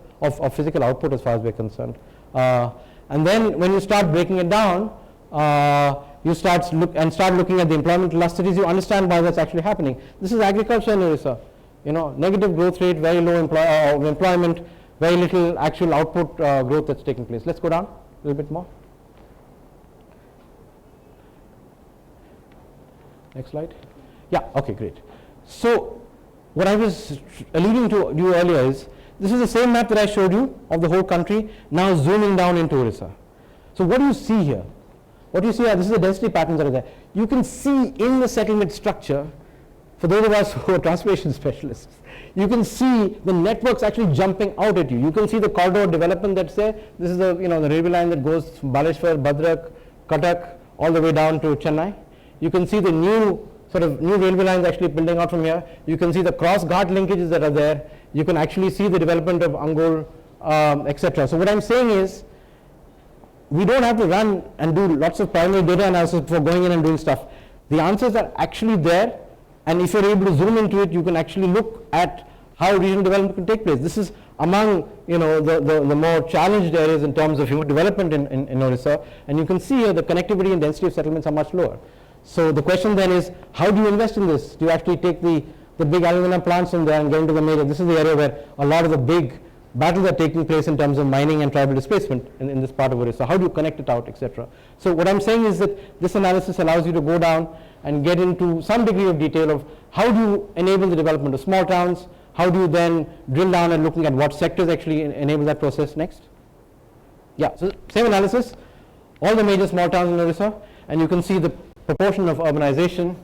physical output as far as we're concerned. And then when you start breaking it down, you start looking at the employment clusters, you understand why that's actually happening. This is agriculture in Orissa. Negative growth rate, very low employment, very little actual output growth that's taking place. Let's go down a little bit more. Next slide. Yeah, okay, great. So what I was alluding to you earlier is, this is the same map that I showed you of the whole country, now zooming down into Orissa. So what do you see here? What you see here, this is the density patterns that are there. You can see in the settlement structure, for those of us who are transportation specialists, you can see the networks actually jumping out at you. You can see the corridor development that's there. This is the the railway line that goes from Baleshwar, Bhadrak, Cuttack, all the way down to Chennai. You can see the new railway lines actually building out from here. You can see the cross-guard linkages that are there. You can actually see the development of Angul, etc. So what I'm saying is, we don't have to run and do lots of primary data analysis before going in and doing stuff. The answers are actually there, and if you're able to zoom into it, you can actually look at how regional development can take place. This is among the more challenged areas in terms of human development in Orissa, and you can see here the connectivity and density of settlements are much lower. So the question then is, how do you invest in this? Do you actually take the big aluminum plants in there and get into the major? This is the area where a lot of the big battles are taking place in terms of mining and tribal displacement in this part of Orissa. So how do you connect it out, etc.? So what I'm saying is that this analysis allows you to go down and get into some degree of detail of how do you enable the development of small towns, how do you then drill down and looking at what sectors actually enable that process. Next. Yeah, so same analysis, all the major small towns in Orissa, and you can see the proportion of urbanization,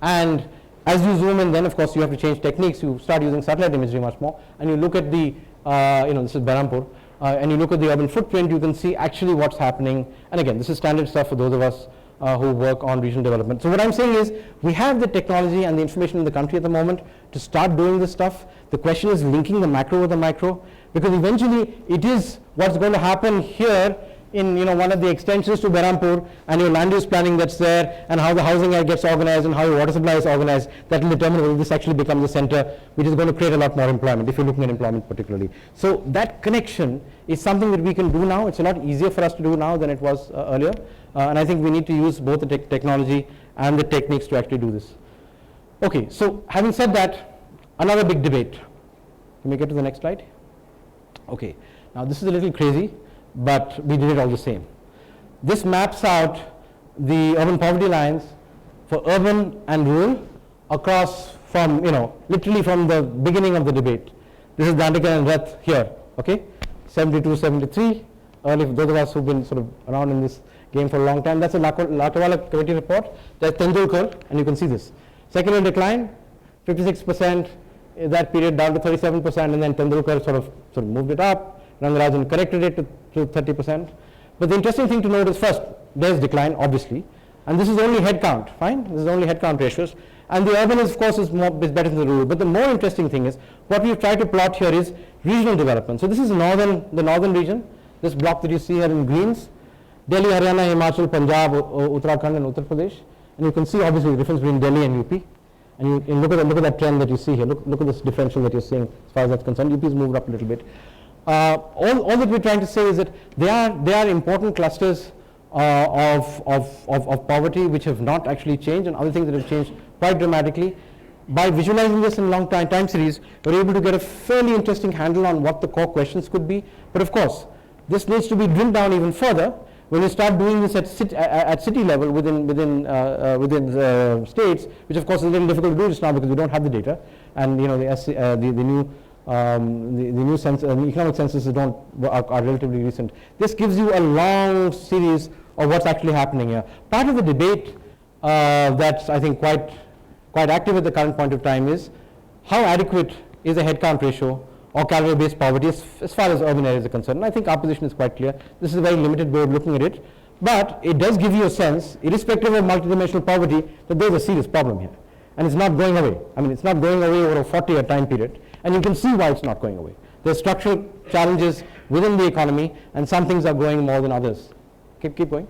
and as you zoom in, then of course you have to change techniques. You start using satellite imagery much more, and you look at the this is Berhampur, and you look at the urban footprint, you can see actually what's happening. And again, this is standard stuff for those of us who work on regional development. So what I'm saying is, we have the technology and the information in the country at the moment to start doing this stuff. The question is linking the macro with the micro, because eventually it is what's going to happen here in one of the extensions to Berhampur and your land use planning that's there and how the housing gets organized and how your water supply is organized, that will determine whether this actually becomes a center which is going to create a lot more employment if you're looking at employment particularly. So that connection is something that we can do now. It's a lot easier for us to do now than it was earlier, and I think we need to use both the technology and the techniques to actually do this. Okay, so having said that, another big debate. Can we get to the next slide? Okay, now this is a little crazy, but we did it all the same. This maps out the urban poverty lines for urban and rural across from, literally from the beginning of the debate. This is Dandekar and Rath here, okay? 72, 73, early, those of us who've been sort of around in this game for a long time. That's a Latawala committee report. That's Tendulkar, and you can see this. Secular decline, 56%, that period down to 37%, and then Tendulkar sort of moved it up. Rangarajan corrected it to 30%. But the interesting thing to note is first, there's decline, obviously, and this is only head count, fine? This is only head count ratios. And the urban, of course, is better than the rural. But the more interesting thing is, what we've tried to plot here is regional development. So this is the northern region, this block that you see here in greens, Delhi, Haryana, Himachal, Punjab, Uttarakhand, and Uttar Pradesh. And you can see, obviously, the difference between Delhi and UP. And you look at that trend that you see here. Look at this differential that you're seeing as far as that's concerned. UP has moved up a little bit. All that we're trying to say is that they are important clusters of poverty which have not actually changed, and other things that have changed quite dramatically. By visualizing this in long time series, we're able to get a fairly interesting handle on what the core questions could be. But of course, this needs to be drilled down even further when you start doing this at city level within states, which of course is a little difficult to do just now because we don't have the data, and the new economic censuses are relatively recent. This gives you a long series of what's actually happening here. Part of the debate that's I think quite active at the current point of time is how adequate is a headcount ratio or calorie-based poverty as far as urban areas are concerned. And I think our position is quite clear. This is a very limited way of looking at it, but it does give you a sense, irrespective of multidimensional poverty, that there's a serious problem here. And it's not going away. I mean, it's not going away over a 40-year time period. And you can see why it's not going away. There's structural challenges within the economy, and some things are growing more than others. Keep going.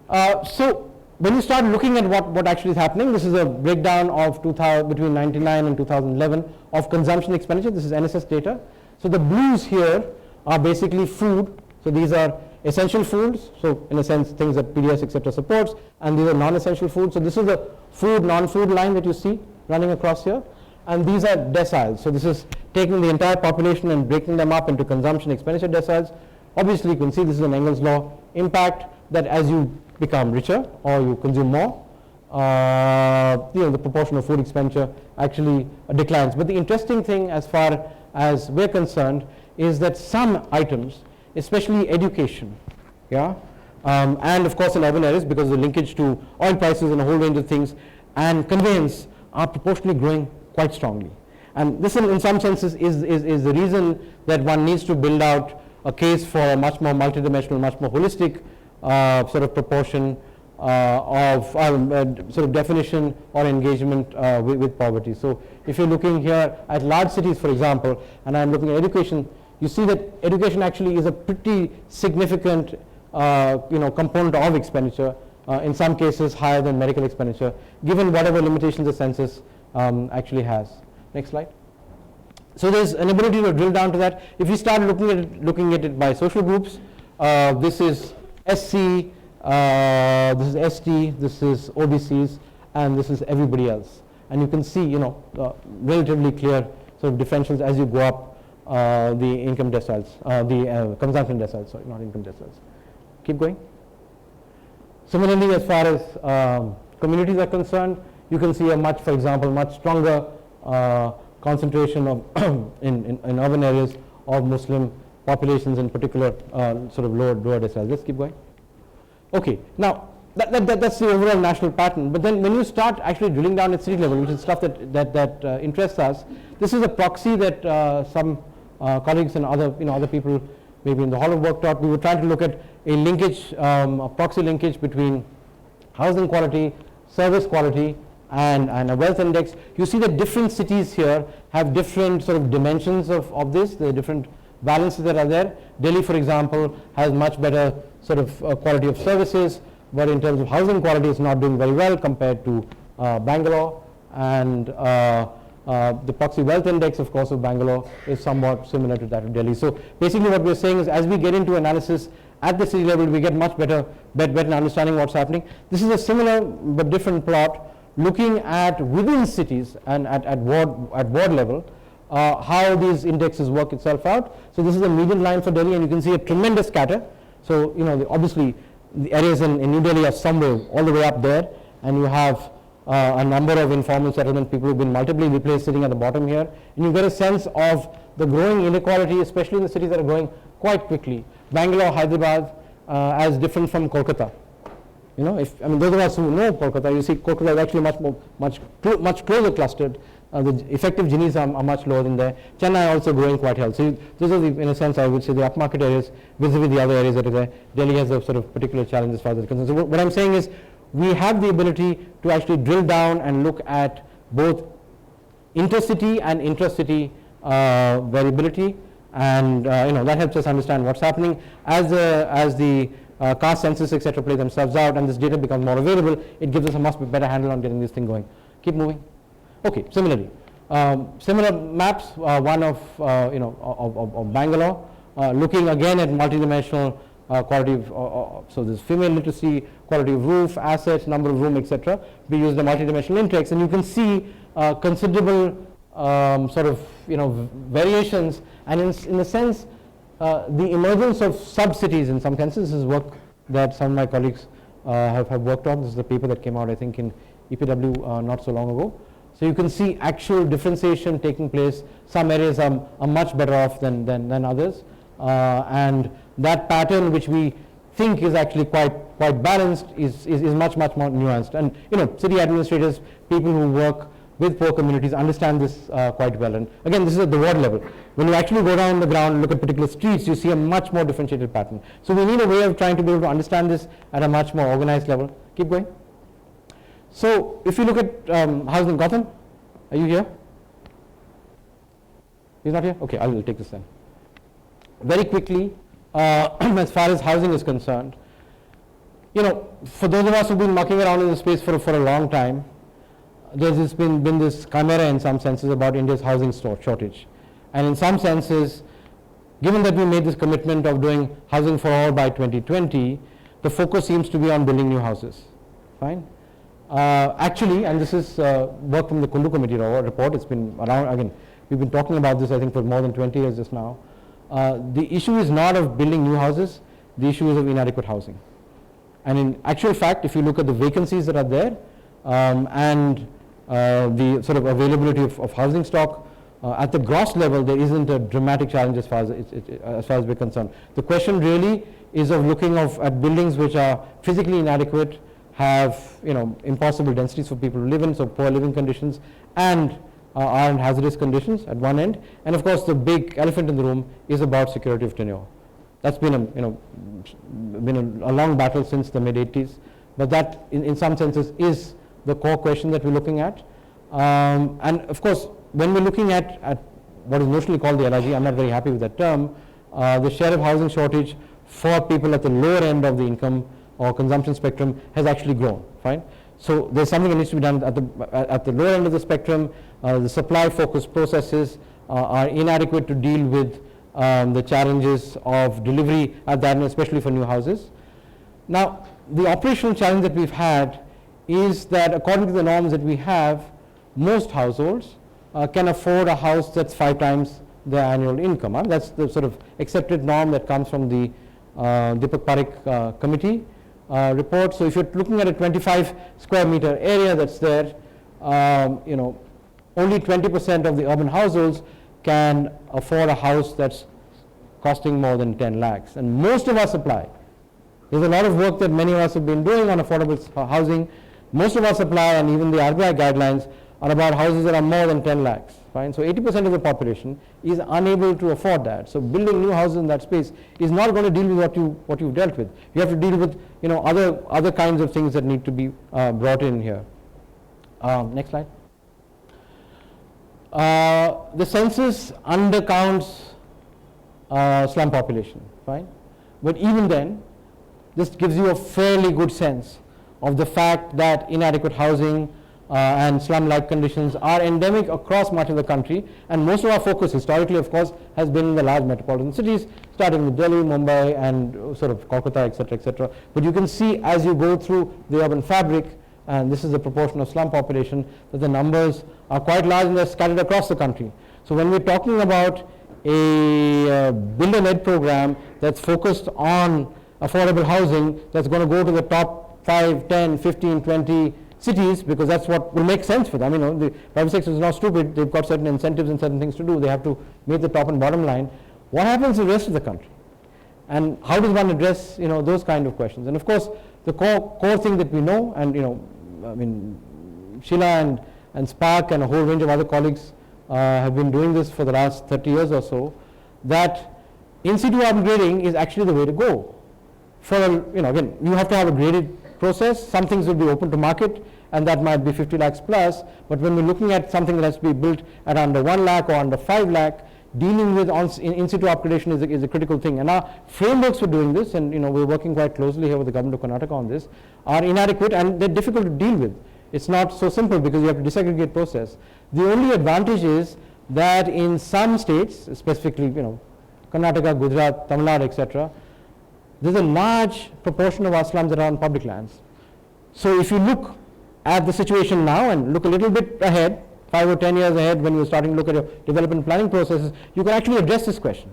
So when you start looking at what actually is happening, this is a breakdown of between 1999 and 2011 of consumption expenditure. This is NSS data. So the blues here are basically food. So these are essential foods. So in a sense, things that PDS etc. supports, and these are non-essential foods. So this is the food, non-food line that you see running across here. And these are deciles. So this is taking the entire population and breaking them up into consumption expenditure deciles. Obviously, you can see this is an Engel's law impact, that as you become richer or you consume more, the proportion of food expenditure actually declines. But the interesting thing as far as we're concerned is that some items, especially education, and of course in urban areas because of the linkage to oil prices and a whole range of things, and conveyance are proportionally growing quite strongly. And this in some senses is the reason that one needs to build out a case for a much more multidimensional, much more holistic sort of proportion of sort of definition or engagement with poverty. So if you're looking here at large cities, for example, and I'm looking at education, you see that education actually is a pretty significant component of expenditure, in some cases higher than medical expenditure, given whatever limitations the census actually has. Next slide. So there's an ability to drill down to that. If you start looking at it by social groups, this is SC, this is ST, this is OBCs, and this is everybody else. And you can see, relatively clear sort of differentials as you go up the income deciles, the consumption deciles, sorry, not income deciles. Keep going. Similarly, as far as communities are concerned, you can see for example, much stronger concentration of in urban areas of Muslim populations, in particular sort of lower deciles. Let's keep going. Okay, now that's the overall national pattern. But then when you start actually drilling down at city level, which is stuff that interests us, this is a proxy that some colleagues and other people maybe in the hall of work taught. We were trying to look at a linkage, a proxy linkage between housing quality, service quality, and a wealth index. You see that different cities here have different sort of dimensions of this. There are different balances that are there. Delhi, for example, has much better sort of quality of services, but in terms of housing quality, it's not doing very well compared to Bangalore. And the proxy wealth index, of course, of Bangalore is somewhat similar to that of Delhi. So basically what we're saying is, as we get into analysis at the city level, we get much better understanding what's happening. This is a similar but different plot looking at within cities and at ward level how these indexes work itself out. So this is a median line for Delhi, and you can see a tremendous scatter. So obviously the areas in New Delhi are somewhere all the way up there, and you have a number of informal settlement people who've been multiply replaced sitting at the bottom here, and you get a sense of the growing inequality, especially in the cities that are growing quite quickly. Bangalore, Hyderabad, as different from Kolkata. Those of us who know Kolkata, you see Kolkata is actually much closer clustered. The effective Ginis are much lower than there. Chennai also growing quite healthy. So those are, in a sense, I would say the upmarket areas vis-a-vis the other areas that are there. Delhi has a sort of particular challenge as far as it's concerned. So what I'm saying is, we have the ability to actually drill down and look at both intercity and intracity variability, and that helps us understand what's happening as the caste census, etc., play themselves out, and this data becomes more available. It gives us a much better handle on getting this thing going. Keep moving. Okay. Similarly, similar maps. One of Bangalore, looking again at multidimensional quality of, so this female literacy, quality of roof, assets, number of room, etc. We use the multidimensional index, and you can see considerable sort of variations, and in a sense the emergence of sub-cities in some cases. This is work that some of my colleagues have worked on. This is the paper that came out, I think, in EPW not so long ago. So you can see actual differentiation taking place. Some areas are much better off than others, and that pattern, which we think is actually quite balanced, is much more nuanced. And city administrators, people who work with poor communities, understand this quite well. And again, this is at the ward level. When you actually go down the ground and look at particular streets, you see a much more differentiated pattern. So we need a way of trying to be able to understand this at a much more organized level. Keep going. So if you look at housing, Gotham, are you here? He's not here? Okay, I will take this then. Very quickly, as far as housing is concerned, for those of us who've been mucking around in the space for a long time, there's been this chimera in some senses about India's housing shortage. And in some senses, given that we made this commitment of doing housing for all by 2020, the focus seems to be on building new houses. Fine. Actually, and this is work from the Kundu Committee report, it's been around, again, we've been talking about this, I think, for more than 20 years just now. The issue is not of building new houses, the issue is of inadequate housing. And in actual fact, if you look at the vacancies that are there, and the sort of availability of housing stock, at the gross level, there isn't a dramatic challenge as far as we're concerned. The question really is of looking at buildings which are physically inadequate, have impossible densities for people to live in, so poor living conditions, and are in hazardous conditions at one end. And of course, the big elephant in the room is about security of tenure. That's been a long battle since the mid 80s, but that in some senses is the core question that we're looking at. And of course, when we're looking at what is notionally called the LIG, I'm not very happy with that term, the share of housing shortage for people at the lower end of the income or consumption spectrum has actually grown. Fine. So there's something that needs to be done at the lower end of the spectrum. The supply focused processes are inadequate to deal with the challenges of delivery at that end, especially for new houses. Now, the operational challenge that we've had is that according to the norms that we have, most households can afford a house that's 5 times their annual income. That's the sort of accepted norm that comes from the Deepak Parekh committee report. So if you're looking at a 25 square meter area that's there, only 20% of the urban households can afford a house that's costing more than 10 lakhs. And most of our supply, there's a lot of work that many of us have been doing on affordable housing. Most of our supply and even the RBI guidelines are about houses that are more than 10 lakhs. Fine. So 80% of the population is unable to afford that. So building new houses in that space is not going to deal with what you've dealt with. You have to deal with other kinds of things that need to be brought in here. Next slide. The census undercounts slum population, fine. But even then, this gives you a fairly good sense of the fact that inadequate housing and slum-like conditions are endemic across much of the country, and most of our focus historically, of course, has been in the large metropolitan cities, starting with Delhi, Mumbai, and sort of Kolkata, etc., etc. But you can see as you go through the urban fabric, and this is the proportion of slum population, that the numbers are quite large and they're scattered across the country. So when we're talking about a Build and Ed program that's focused on affordable housing, that's going to go to the top 5, 10, 15, 20 cities, because that's what will make sense for them. You know, the private sector is not stupid. They've got certain incentives and certain things to do. They have to meet the top and bottom line. What happens to the rest of the country? And how does one address, you know, those kind of questions? And of course, the core thing that we know, and you know, I mean, Sheila and Spark and a whole range of other colleagues have been doing this for the last 30 years or so, that in situ upgrading is actually the way to go. For, you know, again, you have to have a graded process. Some things will be open to market, and that might be 50 lakhs plus, but when we're looking at something that has to be built at under 1 lakh or under 5 lakh, dealing with in situ upgradation is a critical thing. And our frameworks for doing this, and you know, we're working quite closely here with the government of Karnataka on this, are inadequate and they're difficult to deal with. It's not so simple because you have to disaggregate process. The only advantage is that in some states, specifically, you know, Karnataka, Gujarat, Tamil Nadu, etc., there's a large proportion of our slums that are on public lands. So if you look at the situation now and look a little bit ahead, 5 or 10 years ahead, when you're starting to look at your development planning processes, you can actually address this question.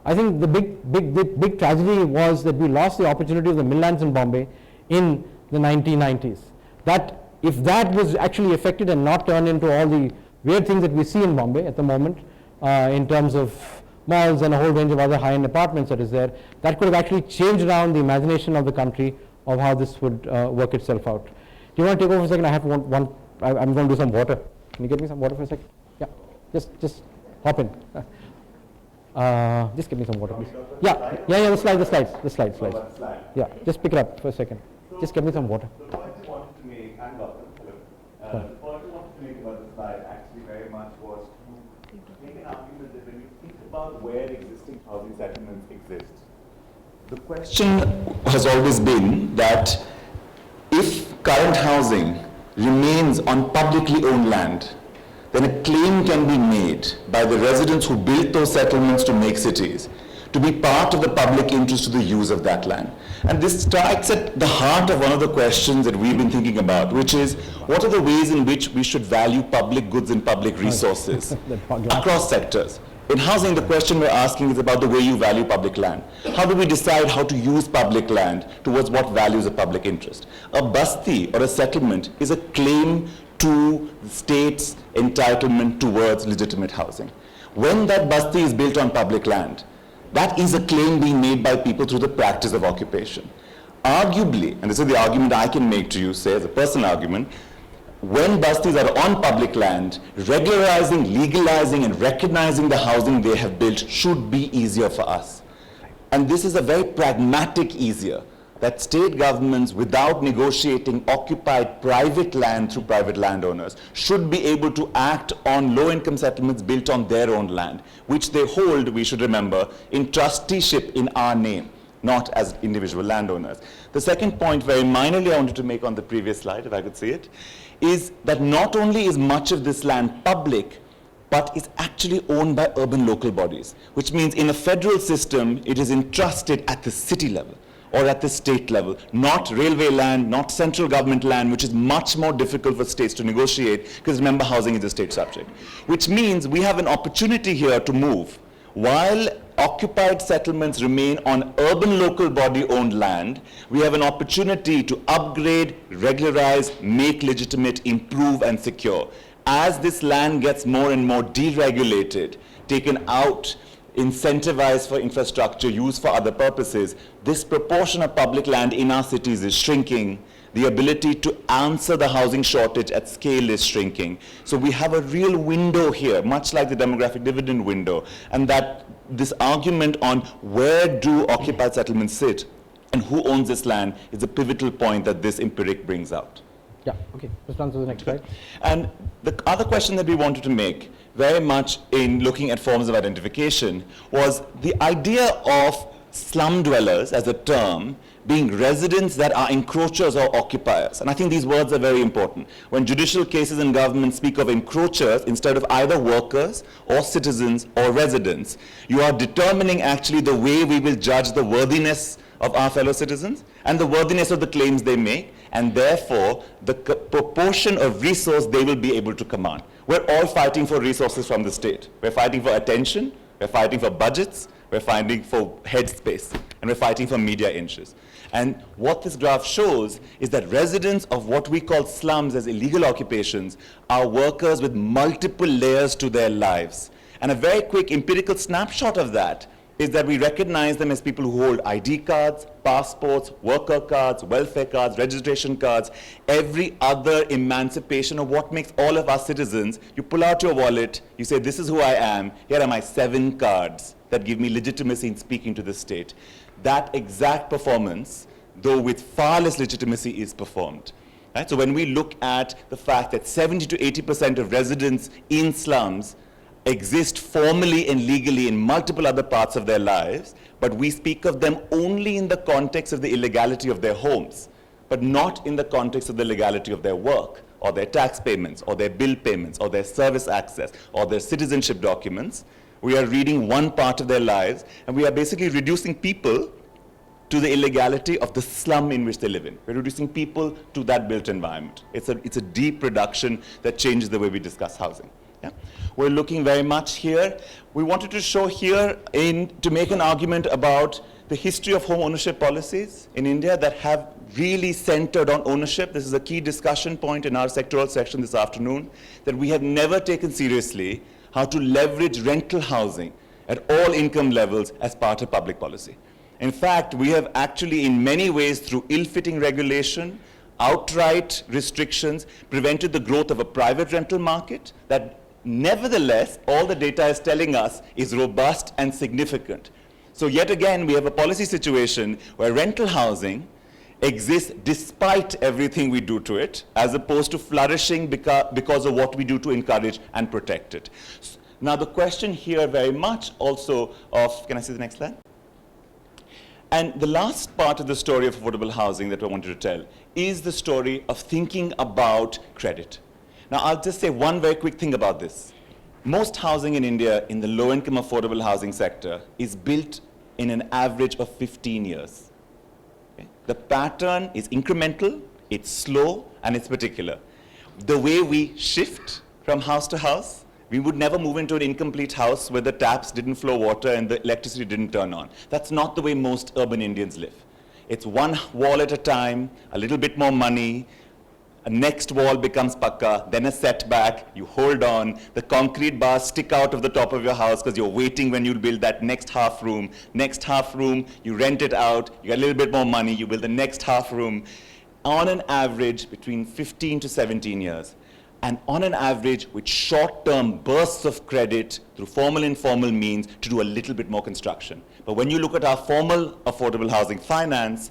I think the big tragedy was that we lost the opportunity of the milllands in Bombay in the 1990s. That if that was actually affected and not turned into all the weird things that we see in Bombay at the moment, in terms of malls and a whole range of other high-end apartments that is there, that could have actually changed around the imagination of the country of how this would work itself out. Do you want to take over for a second? I have I'm going to do some water. Can you get me some water for a second? Yeah, just hop in. Just give me some water, please. Yeah, the slides. Yeah, just pick it up for a second. Just give me some water. The point you wanted to make, and welcome, hello. The point you wanted to make about the slide actually very much was to make an argument that when you think about where existing housing settlements exist, the question has always been that if current housing remains on publicly owned land, then a claim can be made by the residents who built those settlements to make cities to be part of the public interest to the use of that land. And this strikes at the heart of one of the questions that we've been thinking about, which is what are the ways in which we should value public goods and public resources across sectors. In housing, the question we're asking is about the way you value public land. How do we decide how to use public land towards what values of public interest? A basti or a settlement is a claim to the state's entitlement towards legitimate housing. When that basti is built on public land, that is a claim being made by people through the practice of occupation. Arguably, and this is the argument I can make to you, say as a personal argument, when bastis are on public land, regularizing, legalizing, and recognizing the housing they have built should be easier for us. And this is a very pragmatic easier, that state governments, without negotiating occupied private land through private landowners, should be able to act on low-income settlements built on their own land, which they hold, we should remember, in trusteeship in our name, not as individual landowners. The second point, very minorly, I wanted to make on the previous slide, if I could see it, is that not only is much of this land public, but it's actually owned by urban local bodies, which means in a federal system, it is entrusted at the city level or at the state level, not railway land, not central government land, which is much more difficult for states to negotiate, because remember, housing is a state subject. Which means we have an opportunity here to move. While occupied settlements remain on urban local body owned land, we have an opportunity to upgrade, regularize, make legitimate, improve and secure. As this land gets more and more deregulated, taken out, incentivized for infrastructure, used for other purposes, this proportion of public land in our cities is shrinking. The ability to answer the housing shortage at scale is shrinking. So we have a real window here, much like the demographic dividend window, and that this argument on where do occupied settlements sit and who owns this land is a pivotal point that this empiric brings out. Yeah, okay, let's run to the next slide. And the other question that we wanted to make, very much in looking at forms of identification was the idea of slum dwellers as a term being residents that are encroachers or occupiers. And I think these words are very important. When judicial cases and government speak of encroachers instead of either workers or citizens or residents, you are determining actually the way we will judge the worthiness of our fellow citizens and the worthiness of the claims they make, and therefore the proportion of resource they will be able to command. We're all fighting for resources from the state. We're fighting for attention, we're fighting for budgets, we're fighting for headspace, and we're fighting for media inches. And what this graph shows is that residents of what we call slums as illegal occupations are workers with multiple layers to their lives. And a very quick empirical snapshot of that is that we recognize them as people who hold ID cards, passports, worker cards, welfare cards, registration cards, every other emancipation of what makes all of us citizens. You pull out your wallet, you say, this is who I am, here are my 7 cards that give me legitimacy in speaking to the state. That exact performance, though with far less legitimacy, is performed. Right? So when we look at the fact that 70 to 80% of residents in slums exist formally and legally in multiple other parts of their lives, but we speak of them only in the context of the illegality of their homes, but not in the context of the legality of their work, or their tax payments, or their bill payments, or their service access, or their citizenship documents. We are reading one part of their lives, and we are basically reducing people to the illegality of the slum in which they live in. We're reducing people to that built environment. It's a deep reduction that changes the way we discuss housing. Yeah? We're looking very much here. We wanted to show here to make an argument about the history of home ownership policies in India that have really centered on ownership. This is a key discussion point in our sectoral section this afternoon, that we have never taken seriously how to leverage rental housing at all income levels as part of public policy. In fact, we have actually in many ways through ill-fitting regulation, outright restrictions, prevented the growth of a private rental market that nevertheless, all the data is telling us is robust and significant. So yet again, we have a policy situation where rental housing exists despite everything we do to it, as opposed to flourishing because of what we do to encourage and protect it. Now the question here very much also of, can I see the next slide? And the last part of the story of affordable housing that I wanted to tell is the story of thinking about credit. Now, I'll just say one very quick thing about this. Most housing in India in the low-income affordable housing sector is built in an average of 15 years. Okay? The pattern is incremental, it's slow, and it's particular. The way we shift from house to house, we would never move into an incomplete house where the taps didn't flow water and the electricity didn't turn on. That's not the way most urban Indians live. It's one wall at a time, a little bit more money, a next wall becomes pakka, then a setback, you hold on, the concrete bars stick out of the top of your house because you're waiting when you'll build that next half room, you rent it out, you get a little bit more money, you build the next half room, on an average between 15 to 17 years. And on an average with short-term bursts of credit through formal and informal means to do a little bit more construction. But when you look at our formal affordable housing finance,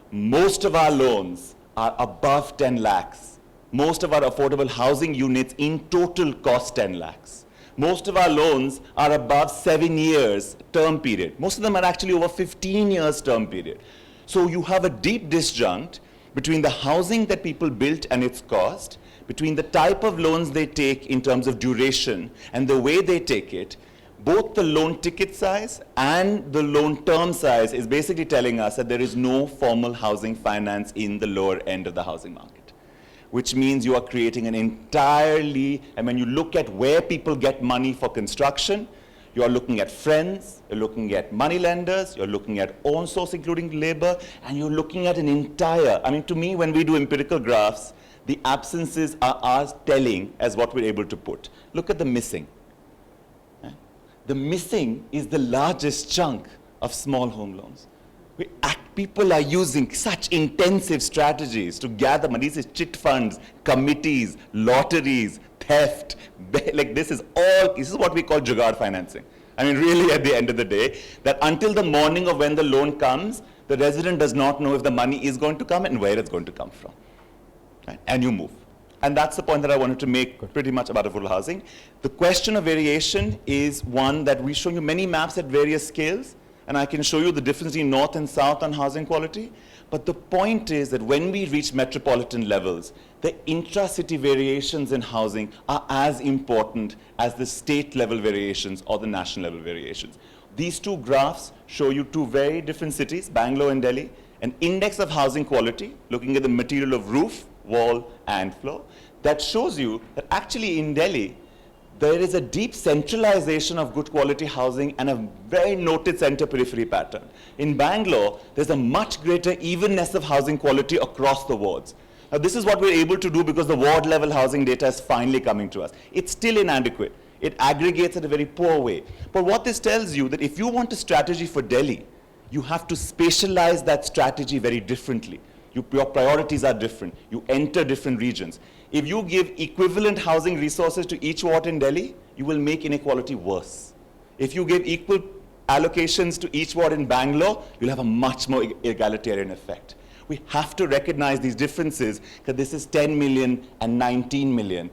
most of our loans are above 10 lakhs. Most of our affordable housing units in total cost 10 lakhs. Most of our loans are above 7 years term period. Most of them are actually over 15 years term period. So you have a deep disjunct between the housing that people built and its cost, between the type of loans they take in terms of duration and the way they take it. Both the loan ticket size and the loan term size is basically telling us that there is no formal housing finance in the lower end of the housing market, which means you are creating an entirely, and when you look at where people get money for construction, you are looking at friends, you're looking at money lenders, you're looking at own source including labor, and you're looking at an entire, I mean to me when we do empirical graphs, the absences are as telling as what we're able to put. Look at the missing. The missing is the largest chunk of small home loans. People are using such intensive strategies to gather money. These are chit funds, committees, lotteries, theft. Like this is what we call jugaad financing. I mean, really at the end of the day, that until the morning of when the loan comes, the resident does not know if the money is going to come and where it's going to come from. Right? And you move. And that's the point that I wanted to make pretty much about affordable housing. The question of variation is one that we show you many maps at various scales, and I can show you the difference between north and south on housing quality. But the point is that when we reach metropolitan levels, the intra-city variations in housing are as important as the state level variations or the national level variations. These two graphs show you two very different cities, Bangalore and Delhi, an index of housing quality, looking at the material of roof, wall, and floor, that shows you that actually in Delhi, there is a deep centralization of good quality housing and a very noted center periphery pattern. In Bangalore, there's a much greater evenness of housing quality across the wards. Now, this is what we're able to do because the ward level housing data is finally coming to us. It's still inadequate. It aggregates in a very poor way. But what this tells you that if you want a strategy for Delhi, you have to spatialize that strategy very differently. Your priorities are different. You enter different regions. If you give equivalent housing resources to each ward in Delhi, you will make inequality worse. If you give equal allocations to each ward in Bangalore, you'll have a much more egalitarian effect. We have to recognize these differences because this is 10 million and 19 million.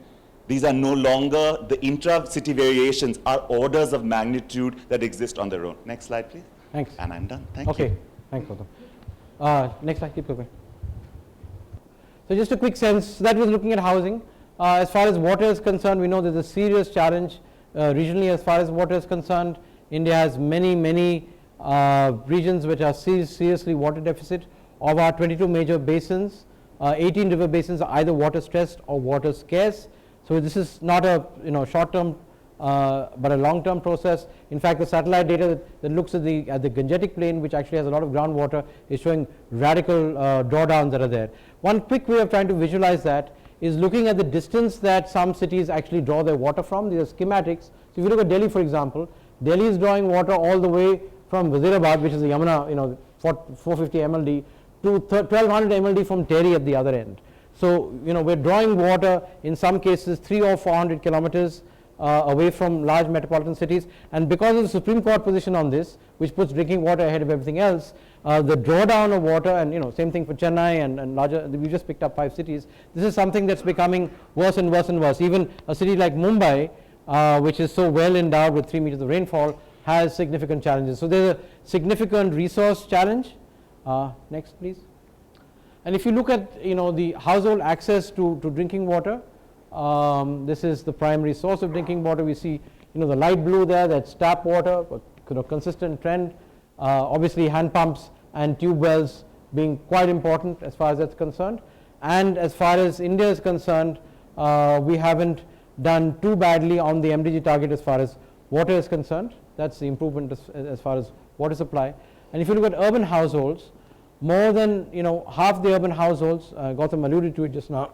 These are no longer, the intra-city variations are orders of magnitude that exist on their own. Next slide, please. Thanks. And I'm done. Thank you. Okay, thanks, Gautam. Next slide, keep going. So just a quick sense, that was looking at housing. As far as water is concerned, we know there's a serious challenge regionally as far as water is concerned. India has many regions which are seriously water deficit. Of our 22 major basins, 18 river basins are either water stressed or water scarce. So this is not a short-term but a long-term process. In fact, the satellite data that looks at the Gangetic plain, which actually has a lot of groundwater, is showing radical drawdowns that are there. One quick way of trying to visualize that is looking at the distance that some cities actually draw their water from. These are schematics. So if you look at Delhi, for example, Delhi is drawing water all the way from Wazirabad, which is the Yamuna, 450 MLD, to 1200 MLD from Tehri at the other end. So we're drawing water in some cases 300 or 400 kilometers away from large metropolitan cities, and because of the Supreme Court position on this, which puts drinking water ahead of everything else, the drawdown of water, and same thing for Chennai and larger, we just picked up 5 cities. This is something that's becoming worse and worse and worse. Even a city like Mumbai, which is so well endowed with 3 meters of rainfall, has significant challenges. So there's a significant resource challenge. Next, please. And if you look at the household access to drinking water, this is the primary source of drinking water. We see the light blue there, that's tap water, a consistent trend. Obviously hand pumps and tube wells being quite important as far as that's concerned. And as far as India is concerned, we haven't done too badly on the MDG target as far as water is concerned. That's the improvement as far as water supply. And if you look at urban households, more than half the urban households, Gautam alluded to it just now,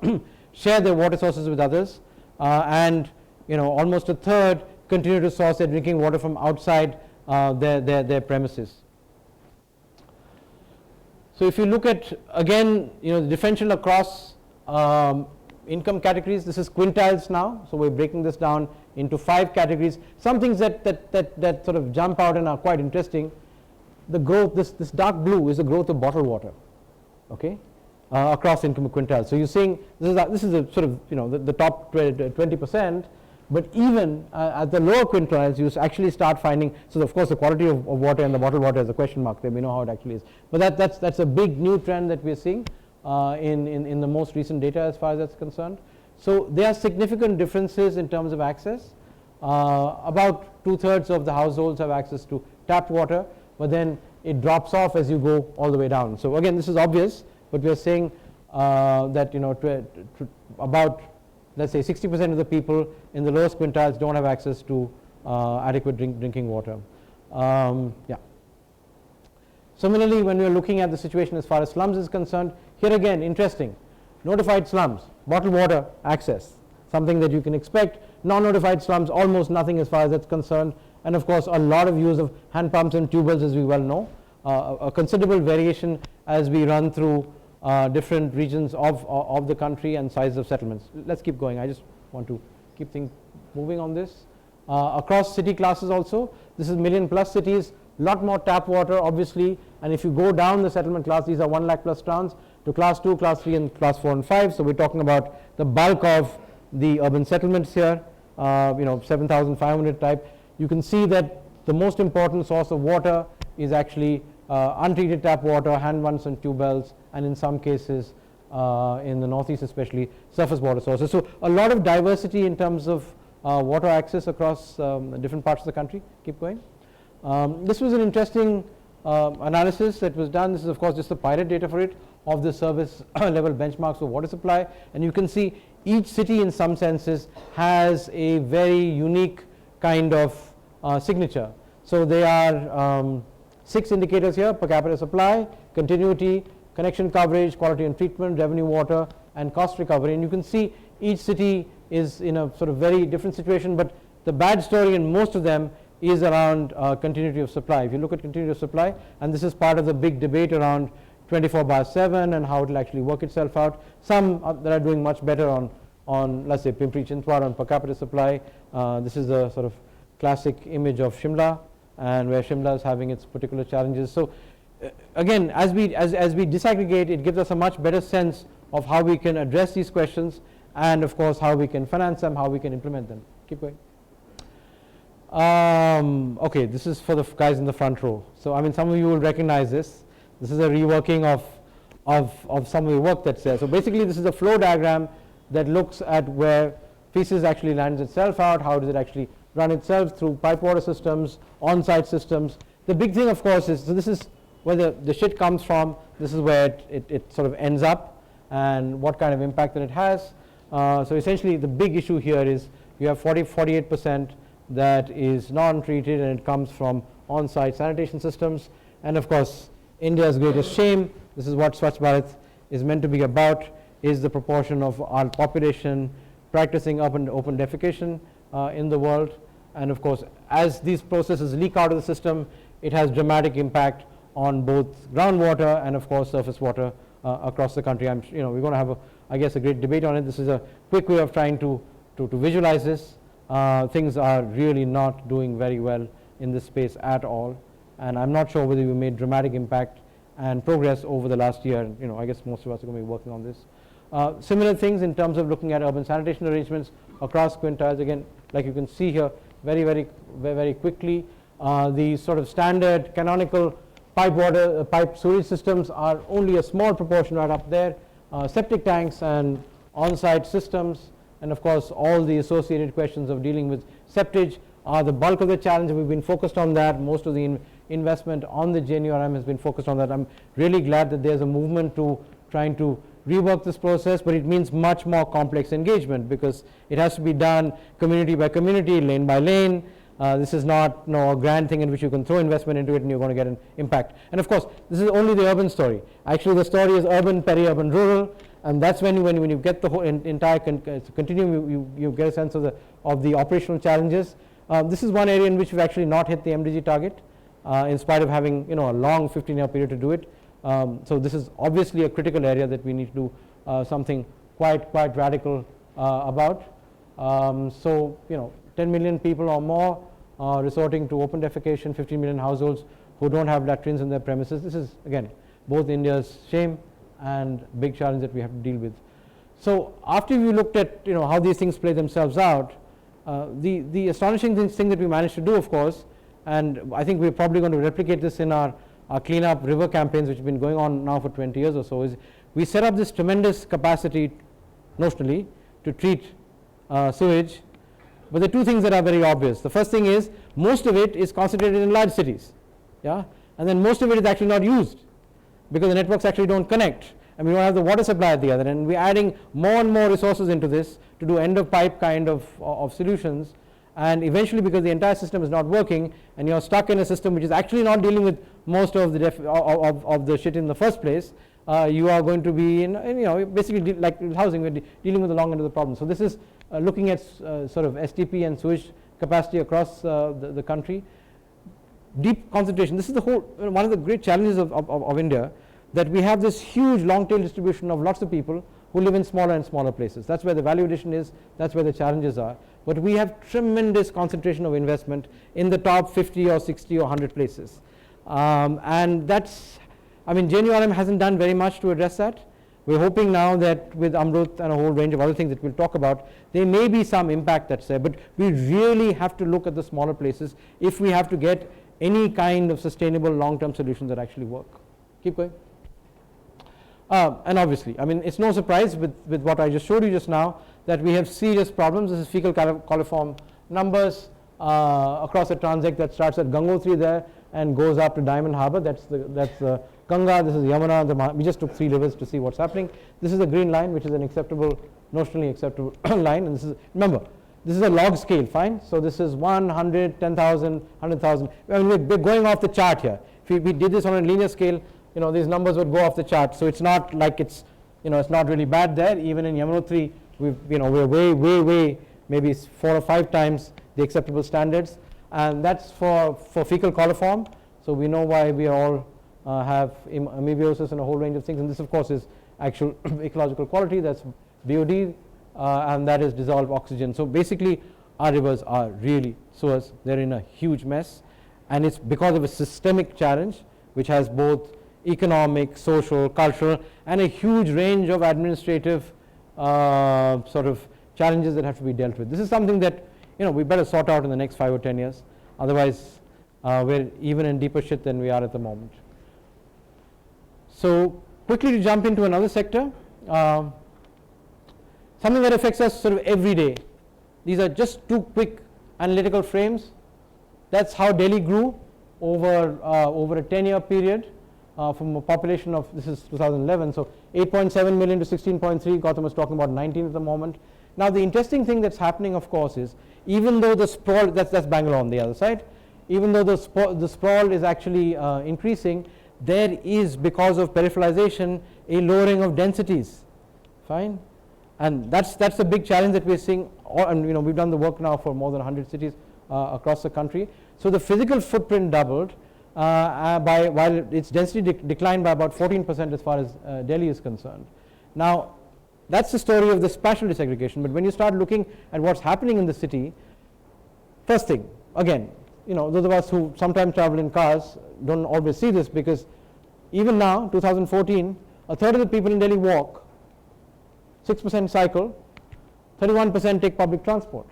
share their water sources with others, and almost a third continue to source their drinking water from outside their premises. So if you look at again the differential across income categories, this is quintiles now, so we're breaking this down into 5 categories. Some things that sort of jump out and are quite interesting. The growth, this dark blue is the growth of bottled water, okay, across income quintiles. So you're seeing this is a sort of the top 20%, but even at the lower quintiles you actually start finding. So of course the quality of water and the bottled water is a question mark there. We know how it actually is, but that's a big new trend that we're seeing in the most recent data as far as that's concerned. So there are significant differences in terms of access. About 2/3 of the households have access to tap water, but then it drops off as you go all the way down. So again, this is obvious, but we are saying that about, let's say, 60% of the people in the lowest quintiles don't have access to adequate drinking water. Yeah. Similarly, when we are looking at the situation as far as slums is concerned, here again, interesting, notified slums, bottled water access, something that you can expect. Non-notified slums, almost nothing as far as that's concerned. And of course, a lot of use of hand pumps and tube wells, as we well know. A considerable variation as we run through different regions of the country and size of settlements. Let's keep going. I just want to keep things moving on this. Across city classes also, this is million-plus cities, lot more tap water obviously, and if you go down the settlement class, these are 1 lakh plus towns. to class 2, class 3, and class 4 and 5. So we're talking about the bulk of the urban settlements here, 7,500 type. You can see that the most important source of water is actually untreated tap water, hand pumps and tube wells, and in some cases, in the northeast especially, surface water sources. So a lot of diversity in terms of water access across different parts of the country. Keep going. This was an interesting analysis that was done. This is of course just the pilot data for it, of the service level benchmarks for water supply, and you can see each city in some senses has a very unique kind of signature. So there are 6 indicators here: per capita supply, continuity, connection coverage, quality and treatment, revenue water, and cost recovery. And you can see each city is in a sort of very different situation, but the bad story in most of them is around continuity of supply. If you look at continuity of supply, and this is part of the big debate around 24/7 and how it will actually work itself out. Some that are doing much better on let's say Pimpri Chintwar on per capita supply. This is a sort of classic image of Shimla, and where Shimla is having its particular challenges. So again, as we disaggregate, it gives us a much better sense of how we can address these questions, and of course how we can finance them, how we can implement them. Keep going. Okay, this is for the guys in the front row. So I mean, some of you will recognize this. This is a reworking of some of the work that's there. So basically this is a flow diagram that looks at where feces actually lands itself out, how does it actually run itself through pipe water systems, on-site systems. The big thing of course is, so this is where the shit comes from, this is where it sort of ends up, and what kind of impact that it has. So essentially the big issue here is you have 48% that is non-treated, and it comes from on-site sanitation systems. And of course India's greatest shame, this is what Swachh Bharat is meant to be about, is the proportion of our population practicing open defecation in the world. And of course as these processes leak out of the system, it has dramatic impact on both groundwater and of course surface water across the country. We're going to have I guess a great debate on it. This is a quick way of trying to visualize this. Things are really not doing very well in this space at all, and I'm not sure whether we made dramatic impact and progress over the last year. I guess most of us are going to be working on this. Similar things in terms of looking at urban sanitation arrangements across quintiles. Again, like you can see here, very quickly, the sort of standard canonical pipe sewage systems are only a small proportion right up there. Septic tanks and on-site systems, and of course all the associated questions of dealing with septage are the bulk of the challenge. We've been focused on that. Most of the investment on the JNURM has been focused on that. I'm really glad that there's a movement to trying to rework this process, but it means much more complex engagement because it has to be done community by community, lane by lane. This is not a grand thing in which you can throw investment into it and you're going to get an impact. And of course this is only the urban story. Actually the story is urban, peri-urban, rural, and that's when you get the whole entire continuum, you get a sense of the operational challenges. This is one area in which we've actually not hit the MDG target in spite of having a long 15-year period to do it. So this is obviously a critical area that we need to do something quite radical about. So 10 million people or more resorting to open defecation, 15 million households who don't have latrines in their premises. This is again both India's shame and big challenge that we have to deal with. So after we looked at how these things play themselves out, the astonishing thing that we managed to do, of course, and I think we're probably going to replicate this in our cleanup river campaigns, which have been going on now for 20 years or so, is we set up this tremendous capacity notionally to treat sewage. But there are two things that are very obvious. The first thing is most of it is concentrated in large cities, and then most of it is actually not used because the networks actually don't connect, and we don't have the water supply at the other end. We're adding more and more resources into this to do end of pipe kind of solutions, and eventually because the entire system is not working and you're stuck in a system which is actually not dealing with most of the shit in the first place, you are going to be basically like housing, we're dealing with the long end of the problem. So this is looking at sort of STP and sewage capacity across the country. Deep concentration. This is one of the great challenges of India, that we have this huge long tail distribution of lots of people who live in smaller and smaller places. That's where the value addition is, that's where the challenges are. But we have tremendous concentration of investment in the top 50 or 60 or 100 places. And JNURM hasn't done very much to address that. We're hoping now that with Amrut and a whole range of other things that we'll talk about, there may be some impact that's there, but we really have to look at the smaller places if we have to get any kind of sustainable long-term solutions that actually work. Keep going. And obviously, I mean, it's no surprise with what I just showed you just now that we have serious problems. This is fecal coliform numbers across a transect that starts at Gangotri there and goes up to Diamond Harbour. That's the Ganga, this is Yamuna, we just took 3 rivers to see what's happening. This is the green line, which is an acceptable, notionally acceptable line, and this is, remember, this is a log scale, fine? So this is 100, 10,000, 100,000. I mean, we're going off the chart here. If we did this on a linear scale, you know, these numbers would go off the chart. So it's not like it's, you know, it's not really bad there. Even in Yamunotri, we're way, maybe 4 or 5 times the acceptable standards. And that's for fecal coliform. So we know why we all have amebiosis and a whole range of things. And this, of course, is actual ecological quality. That's BOD, and that is dissolved oxygen. So basically, our rivers are really sewers. They're in a huge mess. And it's because of a systemic challenge, which has both economic, social, cultural, and a huge range of administrative sort of challenges that have to be dealt with. This is something that, you know, we better sort out in the next 5 or 10 years. Otherwise, we're even in deeper shit than we are at the moment. So quickly to jump into another sector, something that affects us sort of every day. These are just 2 quick analytical frames. That's how Delhi grew over a 10-year period from a population of, this is 2011, so 8.7 million to 16.3. Gautam was talking about 19 at the moment. Now the interesting thing that's happening, of course, is even though the sprawl, that's Bangalore on the other side, even though the sprawl is actually increasing, there is, because of peripheralization, a lowering of densities, fine? And that's a big challenge that we're seeing, and you know, we've done the work now for more than 100 cities across the country. So the physical footprint doubled, while its density declined by about 14% as far as Delhi is concerned. Now, that's the story of the spatial desegregation, but when you start looking at what's happening in the city, first thing, again, you know, those of us who sometimes travel in cars don't always see this, because even now, 2014, a third of the people in Delhi walk, 6% cycle, 31% take public transport,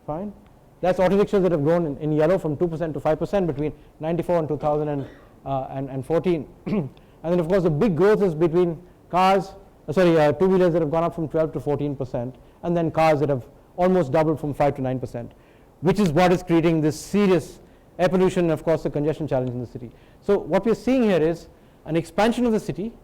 fine? That's auto rickshaws that have grown in yellow from 2% to 5% between 94 and 2014. And then, of course, the big growth is between cars, two-wheelers that have gone up from 12 to 14%, and then cars that have almost doubled from 5 to 9%, which is what is creating this serious air pollution and, of course, the congestion challenge in the city. So what we're seeing here is an expansion of the city,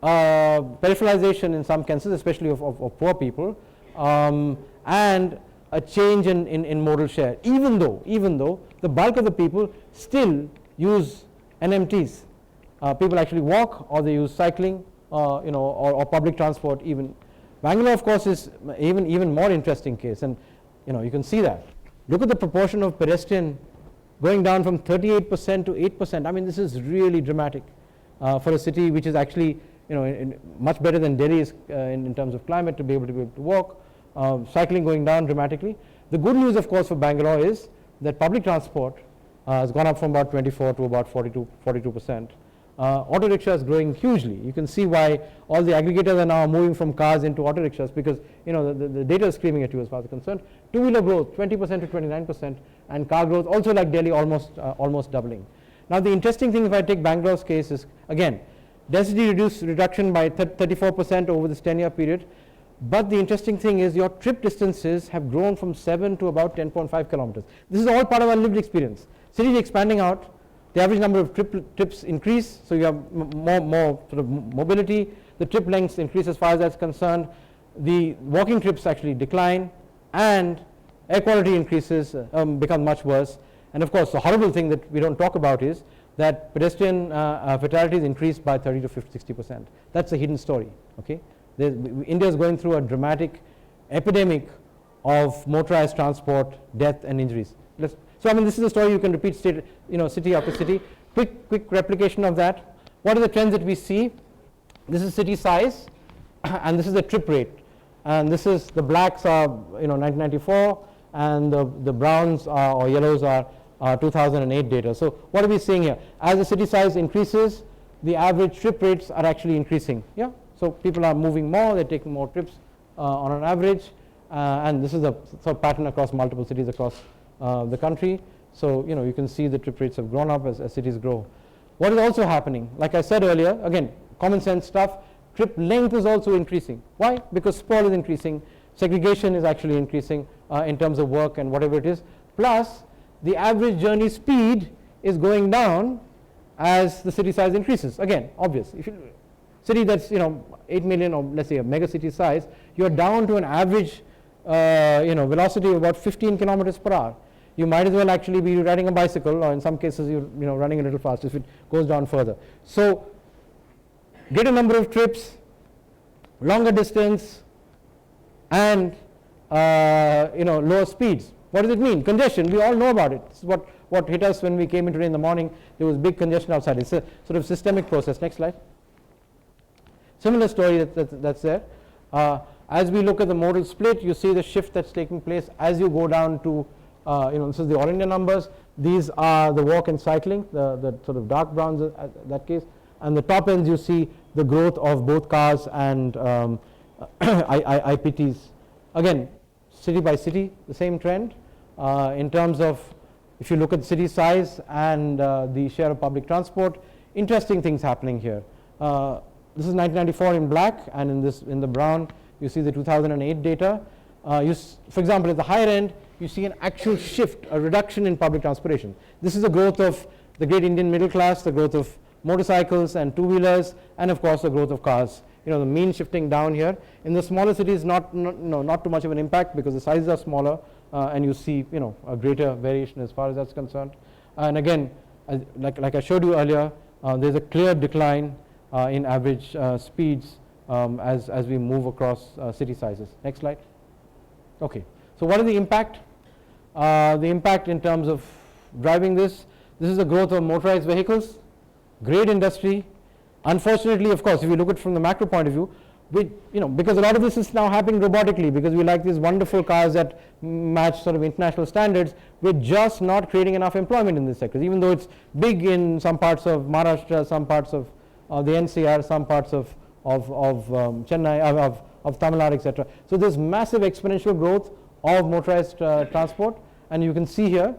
peripheralization in some cases, especially of poor people, and a change in modal share, even though the bulk of the people still use NMTs. People actually walk, or they use cycling, you know, or public transport even. Bangalore, of course, is even more interesting case, and you know, you can see that. Look at the proportion of pedestrian going down from 38% to 8%. I mean, this is really dramatic for a city which is actually, you know, much better than Delhi is in terms of climate to be able to walk. Cycling going down dramatically. The good news, of course, for Bangalore is that public transport has gone up from about 24 to about 42%. Auto rickshaws growing hugely. You can see why all the aggregators are now moving from cars into auto rickshaws, because you know the data is screaming at you as far as concerned. Two-wheeler growth 20% to 29%, and car growth also like Delhi almost doubling. Now the interesting thing, if I take Bangalore's case, is again density reduction by 34% over this 10-year period. But the interesting thing is your trip distances have grown from 7 to about 10.5 kilometers. This is all part of our lived experience. Cities expanding out, the average number of trips increase, so you have more sort of mobility. The trip lengths increase as far as that's concerned. The walking trips actually decline, and air quality increases, become much worse. And of course, the horrible thing that we don't talk about is that pedestrian fatalities increased by 30 to 60%. That's a hidden story, okay? India is going through a dramatic epidemic of motorized transport, death, and injuries. So I mean, this is a story you can repeat city after city. Quick replication of that. What are the trends that we see? This is city size, and this is the trip rate. And this is, the blacks are 1994, and the browns or yellows are 2008 data. So what are we seeing here? As the city size increases, the average trip rates are actually increasing. Yeah. So people are moving more, they're taking more trips on an average, and this is a sort of pattern across multiple cities across the country. So you can see the trip rates have grown up as cities grow. What is also happening, like I said earlier, again, common sense stuff, trip length is also increasing. Why? Because sprawl is increasing, segregation is actually increasing in terms of work and whatever it is, plus the average journey speed is going down as the city size increases. Again, obvious. If you city that's 8 million, or let's say a mega city size, you're down to an average velocity of about 15 kilometers per hour. You might as well actually be riding a bicycle, or in some cases you're running a little faster if it goes down further. So greater number of trips, longer distance, and lower speeds. What does it mean? Congestion, we all know about it. This is what hit us when we came in today in the morning. There was big congestion outside. It's a sort of systemic process. Next slide. Similar story that's there. As we look at the modal split, you see the shift that's taking place as you go down to, this is the all India numbers. These are the walk and cycling, the sort of dark browns in that case. And the top ends, you see the growth of both cars and IPTs. Again, city by city, the same trend. In terms of, if you look at city size and the share of public transport, interesting things happening here. This is 1994 in black, and in the brown you see the 2008 data. For example, at the higher end you see an actual shift, a reduction in public transportation. This is the growth of the great Indian middle class, the growth of motorcycles and two-wheelers, and of course the growth of cars. The mean shifting down here. In the smaller cities, not too much of an impact because the sizes are smaller, and you see a greater variation as far as that's concerned. And again, like I showed you earlier, there's a clear decline in average speeds as we move across city sizes. Next slide. Okay, so what is the impact? The impact in terms of driving this is the growth of motorized vehicles, great industry. Unfortunately, of course, if you look at it from the macro point of view, because a lot of this is now happening robotically, because we like these wonderful cars that match sort of international standards, we're just not creating enough employment in this sector, even though it's big in some parts of Maharashtra, some parts of the NCR, some parts of Chennai, of Tamil Nadu, etc. So there's massive exponential growth of motorized transport, and you can see here,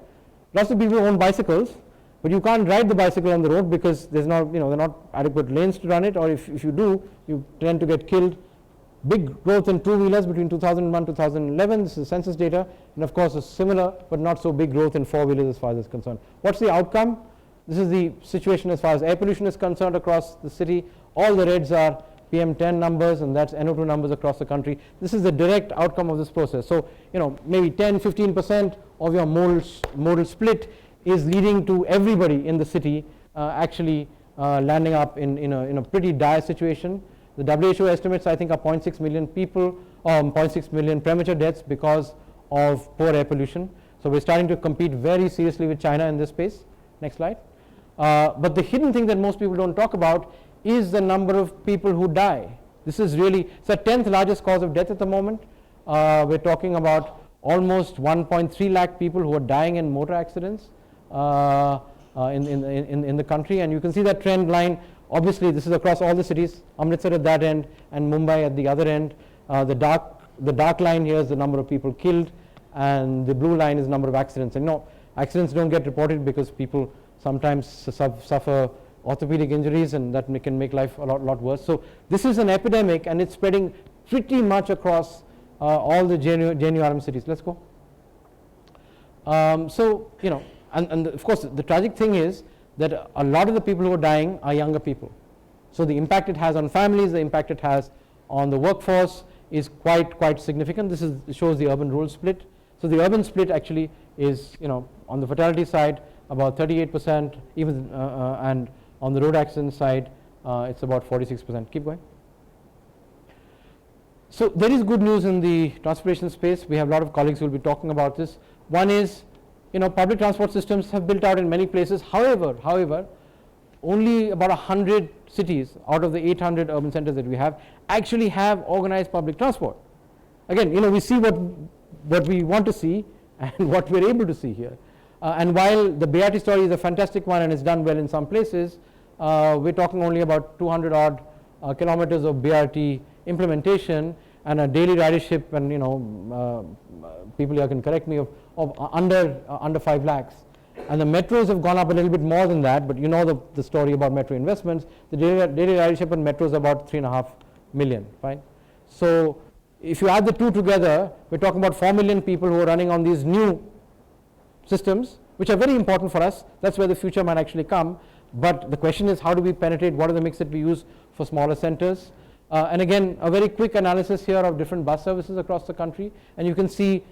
lots of people own bicycles, but you can't ride the bicycle on the road because there's not, there are not adequate lanes to run it, or if you do, you tend to get killed. Big growth in two-wheelers between 2001 2011, this is census data, and of course a similar but not so big growth in four-wheelers as far as it's concerned. What's the outcome? This is the situation as far as air pollution is concerned across the city. All the reds are PM10 numbers, and that's NO2 numbers across the country. This is the direct outcome of this process. So, maybe 10-15% of your modal split is leading to everybody in the city actually landing up in a pretty dire situation. The WHO estimates, I think, are 0.6 million people, 0.6 million premature deaths because of poor air pollution. So we're starting to compete very seriously with China in this space. Next slide. But the hidden thing that most people don't talk about is the number of people who die. This is really, it's the 10th largest cause of death at the moment. We're talking about almost 1.3 lakh people who are dying in motor accidents in the country, and you can see that trend line. Obviously this is across all the cities, Amritsar at that end and Mumbai at the other end. The dark line here is the number of people killed, and the blue line is the number of accidents. And accidents don't get reported because people sometimes suffer orthopedic injuries, and that can make life a lot worse. So this is an epidemic, and it's spreading pretty much across all the JNURM cities. Let's go. And of course the tragic thing is that a lot of the people who are dying are younger people. So the impact it has on families, the impact it has on the workforce is quite significant. This shows the urban-rural split. So the urban split actually is, on the fatality side about 38%, even and on the road accident side it's about 46%. Keep going. So there is good news in the transportation space. We have a lot of colleagues who will be talking about this. One is, public transport systems have built out in many places. However, only about 100 cities out of the 800 urban centers that we have actually have organized public transport. Again, we see what we want to see and what we're able to see here. And while the BRT story is a fantastic one and it's done well in some places, we're talking only about 200 odd kilometers of BRT implementation and a daily ridership, and people here can correct me, of under 5 lakhs. And the metros have gone up a little bit more than that, but you know the story about metro investments. The daily ridership in metros is about 3.5 million, fine. So if you add the two together, we're talking about 4 million people who are running on these new systems, which are very important for us. That's where the future might actually come. But the question is, how do we penetrate? What are the mix that we use for smaller centers? And again, a very quick analysis here of different bus services across the country, and you can see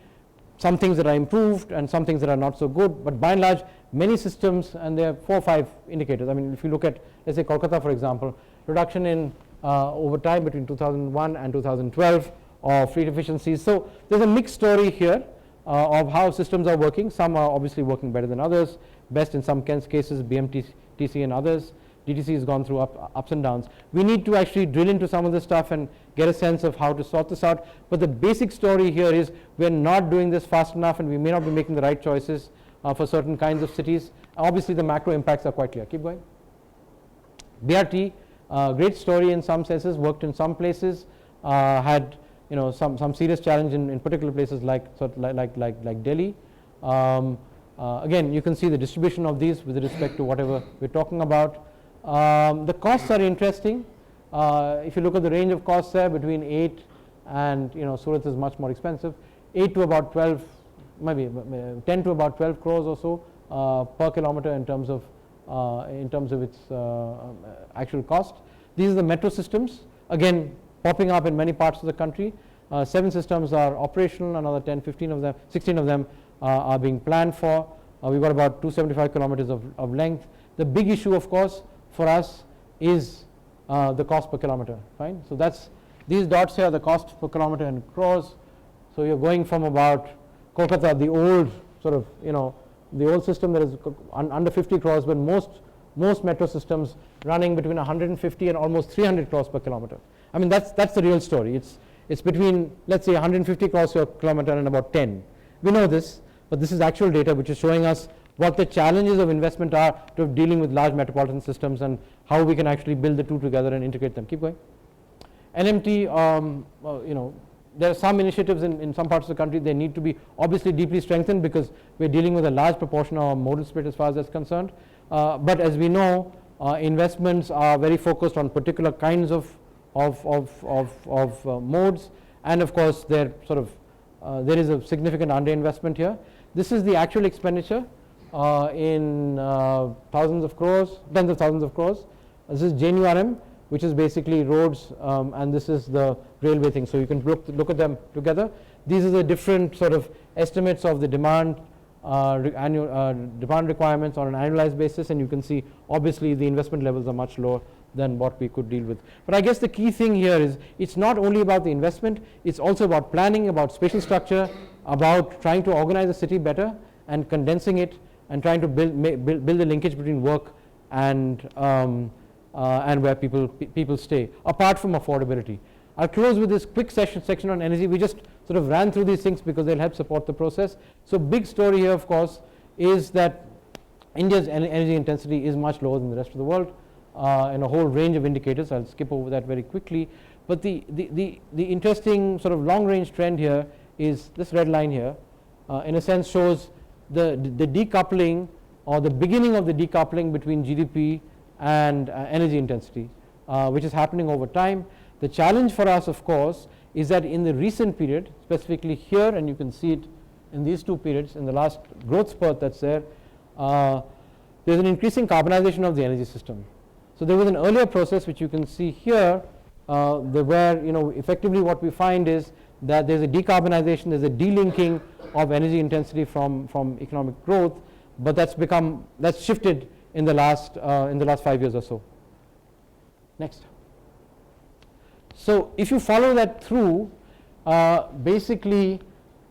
some things that are improved and some things that are not so good, but by and large many systems, and there are 4 or 5 indicators. I mean, if you look at, let's say, Kolkata, for example, reduction in over time between 2001 and 2012 of fleet efficiencies. So there's a mixed story here of how systems are working. Some are obviously working better than others, best in some cases, BMTC and others. DTC has gone through ups and downs. We need to actually drill into some of this stuff and get a sense of how to sort this out. But the basic story here is we're not doing this fast enough, and we may not be making the right choices for certain kinds of cities. Obviously, the macro impacts are quite clear. Keep going. BRT, great story in some senses, worked in some places, had some serious challenge in particular places like Delhi. Again, you can see the distribution of these with respect to whatever we're talking about. The costs are interesting. If you look at the range of costs there, between 8 and Surat is much more expensive, 8 to about 12, maybe 10 to about 12 crores or so per kilometer in terms of its actual cost. These are the metro systems, again popping up in many parts of the country. 7 systems are operational, another 10, 15 of them, 16 of them are being planned for. We've got about 275 kilometers of length. The big issue, of course, for us is the cost per kilometer, fine. So that's, these dots here are the cost per kilometer in crores. So you're going from about Kolkata, the old sort of, the old system that is under 50 crores, but most metro systems running between 150 and almost 300 crores per kilometer. I mean, that's the real story. It's between, let's say, 150 crores per kilometer and about 10. We know this, but this is actual data which is showing us what the challenges of investment are to dealing with large metropolitan systems and how we can actually build the two together and integrate them. Keep going. NMT, there are some initiatives in some parts of the country. They need to be obviously deeply strengthened because we're dealing with a large proportion of our modal split as far as that's concerned. But as we know, investments are very focused on particular kinds of modes, and of course there is a significant underinvestment here. This is the actual expenditure in thousands of crores, tens of thousands of crores. This is JNURM, which is basically roads, and this is the railway thing. So you can look at them together. These are the different sort of estimates of the demand demand requirements on an annualized basis, and you can see obviously the investment levels are much lower than what we could deal with. But I guess the key thing here is it's not only about the investment, it's also about planning, about spatial structure, about trying to organize a city better and condensing it and trying to build the linkage between work and where people stay, apart from affordability. I'll close with this quick section on energy. We just sort of ran through these things because they'll help support the process. So big story here, of course, is that India's energy intensity is much lower than the rest of the world in a whole range of indicators. I'll skip over that very quickly. But the interesting sort of long range trend here is this red line here, in a sense shows the decoupling or the beginning of the decoupling between GDP and energy intensity, which is happening over time. The challenge for us, of course, is that in the recent period, specifically here, and you can see it in these two periods, in the last growth spurt that's there, there's an increasing carbonization of the energy system. So there was an earlier process which you can see here, where effectively what we find is that there's a decarbonization, there's a delinking of energy intensity from economic growth, but that's shifted in the last 5 years or so. Next. So if you follow that through, basically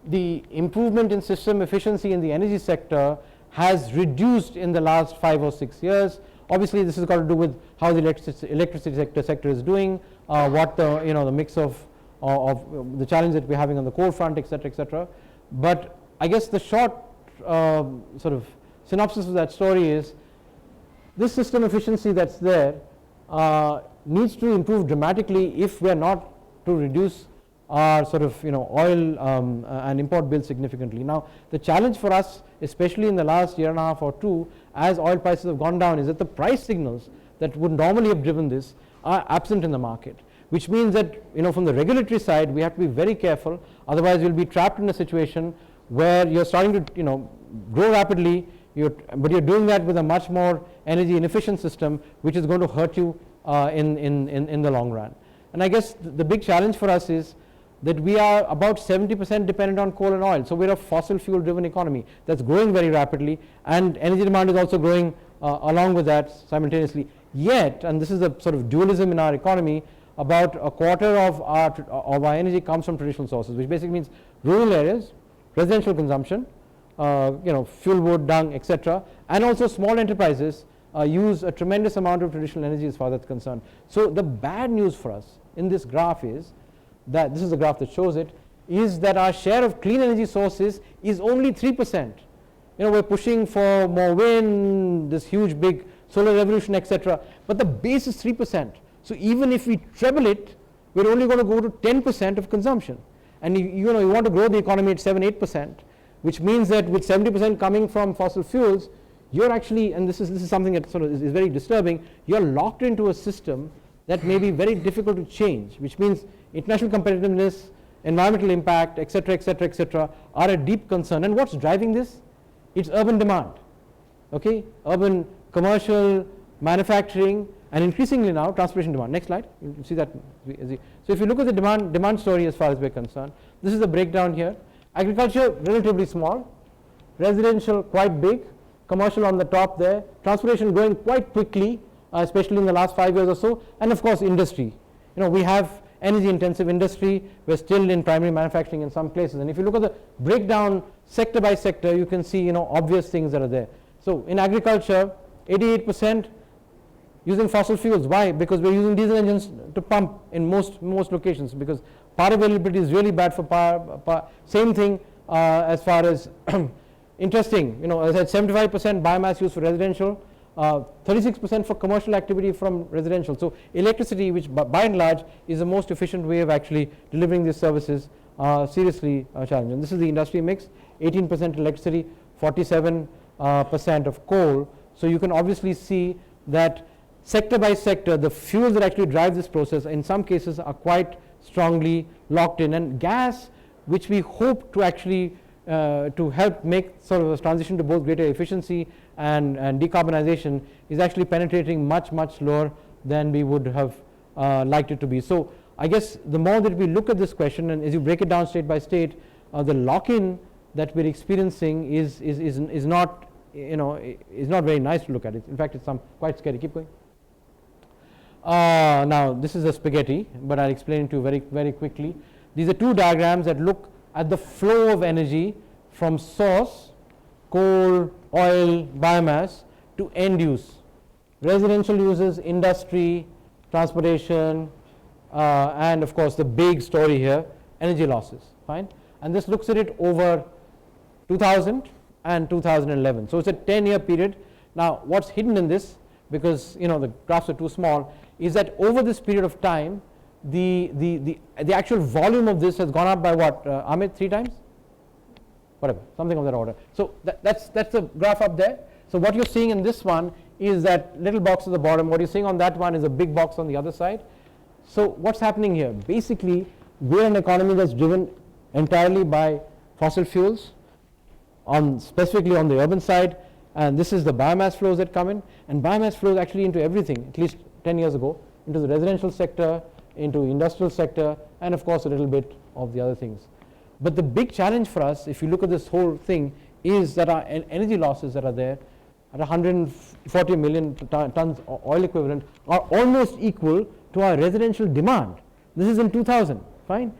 the improvement in system efficiency in the energy sector has reduced in the last 5 or 6 years. Obviously this has got to do with how the electricity sector is doing, what the mix of the challenge that we're having on the coal front, etc., etc. But I guess the short sort of synopsis of that story is this system efficiency that's there needs to improve dramatically if we are not to reduce our sort of oil and import bills significantly. Now the challenge for us, especially in the last year and a half or two, as oil prices have gone down, is that the price signals that would normally have driven this are absent in the market, which means that from the regulatory side we have to be very careful, otherwise you'll be trapped in a situation where you're starting to grow rapidly, but you're doing that with a much more energy inefficient system, which is going to hurt you in the long run. And I guess the big challenge for us is that we are about 70% dependent on coal and oil. So we're a fossil fuel driven economy that's growing very rapidly, and energy demand is also growing along with that simultaneously. Yet, and this is a sort of dualism in our economy, about a quarter of our energy comes from traditional sources, which basically means rural areas, residential consumption, fuel wood, dung, etc., and also small enterprises use a tremendous amount of traditional energy as far as that's concerned. So the bad news for us in this graph is that, this is the graph that shows it, is that our share of clean energy sources is only 3%. We're pushing for more wind, this huge big solar revolution, etc., but the base is 3%. So even if we treble it, we're only going to go to 10% of consumption. And you want to grow the economy at 7-8%, which means that with 70% coming from fossil fuels, you're actually, and this is something that sort of is very disturbing, you're locked into a system that may be very difficult to change, which means international competitiveness, environmental impact, etc., etc., etc., are a deep concern. And what's driving this? It's urban demand. Okay, urban commercial, manufacturing, and increasingly now transportation demand. Next slide. You see that. So if you look at the demand story as far as we're concerned, this is the breakdown here. Agriculture relatively small, residential quite big, commercial on the top there, transportation growing quite quickly, especially in the last 5 years or so, and of course industry. We have energy intensive industry, we're still in primary manufacturing in some places, and if you look at the breakdown sector by sector, you can see obvious things that are there. So in agriculture, 88% using fossil fuels. Why? Because we're using diesel engines to pump in most locations, because power availability is really bad for power. Same thing as far as interesting, as I said, 75% biomass used for residential, 36% for commercial activity from residential. So electricity, which by and large is the most efficient way of actually delivering these services, seriously challenging. This is the industry mix: 18% electricity, 47% of coal. So you can obviously see that sector by sector, the fuels that actually drive this process in some cases are quite strongly locked in, and gas, which we hope to actually to help make sort of a transition to both greater efficiency and decarbonization, is actually penetrating much slower than we would have liked it to be. So I guess the more that we look at this question, and as you break it down state by state, the lock-in that we're experiencing is not is not very nice to look at. In fact, it's quite scary. Keep going. Now this is a spaghetti, but I'll explain it to you very quickly. These are two diagrams that look at the flow of energy from source, coal, oil, biomass, to end use. Residential uses, industry, transportation, and of course the big story here, energy losses. Fine. And this looks at it over 2000 and 2011. So it's a 10-year period. Now what's hidden in this, because the graphs are too small, is that over this period of time, the actual volume of this has gone up by what, Amit, 3 times? Whatever, something of that order. So that's the graph up there. So what you're seeing in this one is that little box at the bottom. What you're seeing on that one is a big box on the other side. So what's happening here? Basically, we're an economy that's driven entirely by fossil fuels, specifically on the urban side, and this is the biomass flows that come in, and biomass flows actually into everything, at least 10 years ago, into the residential sector, into industrial sector, and of course a little bit of the other things. But the big challenge for us, if you look at this whole thing, is that our energy losses that are there at 140 million tons oil equivalent are almost equal to our residential demand. This is in 2000, fine?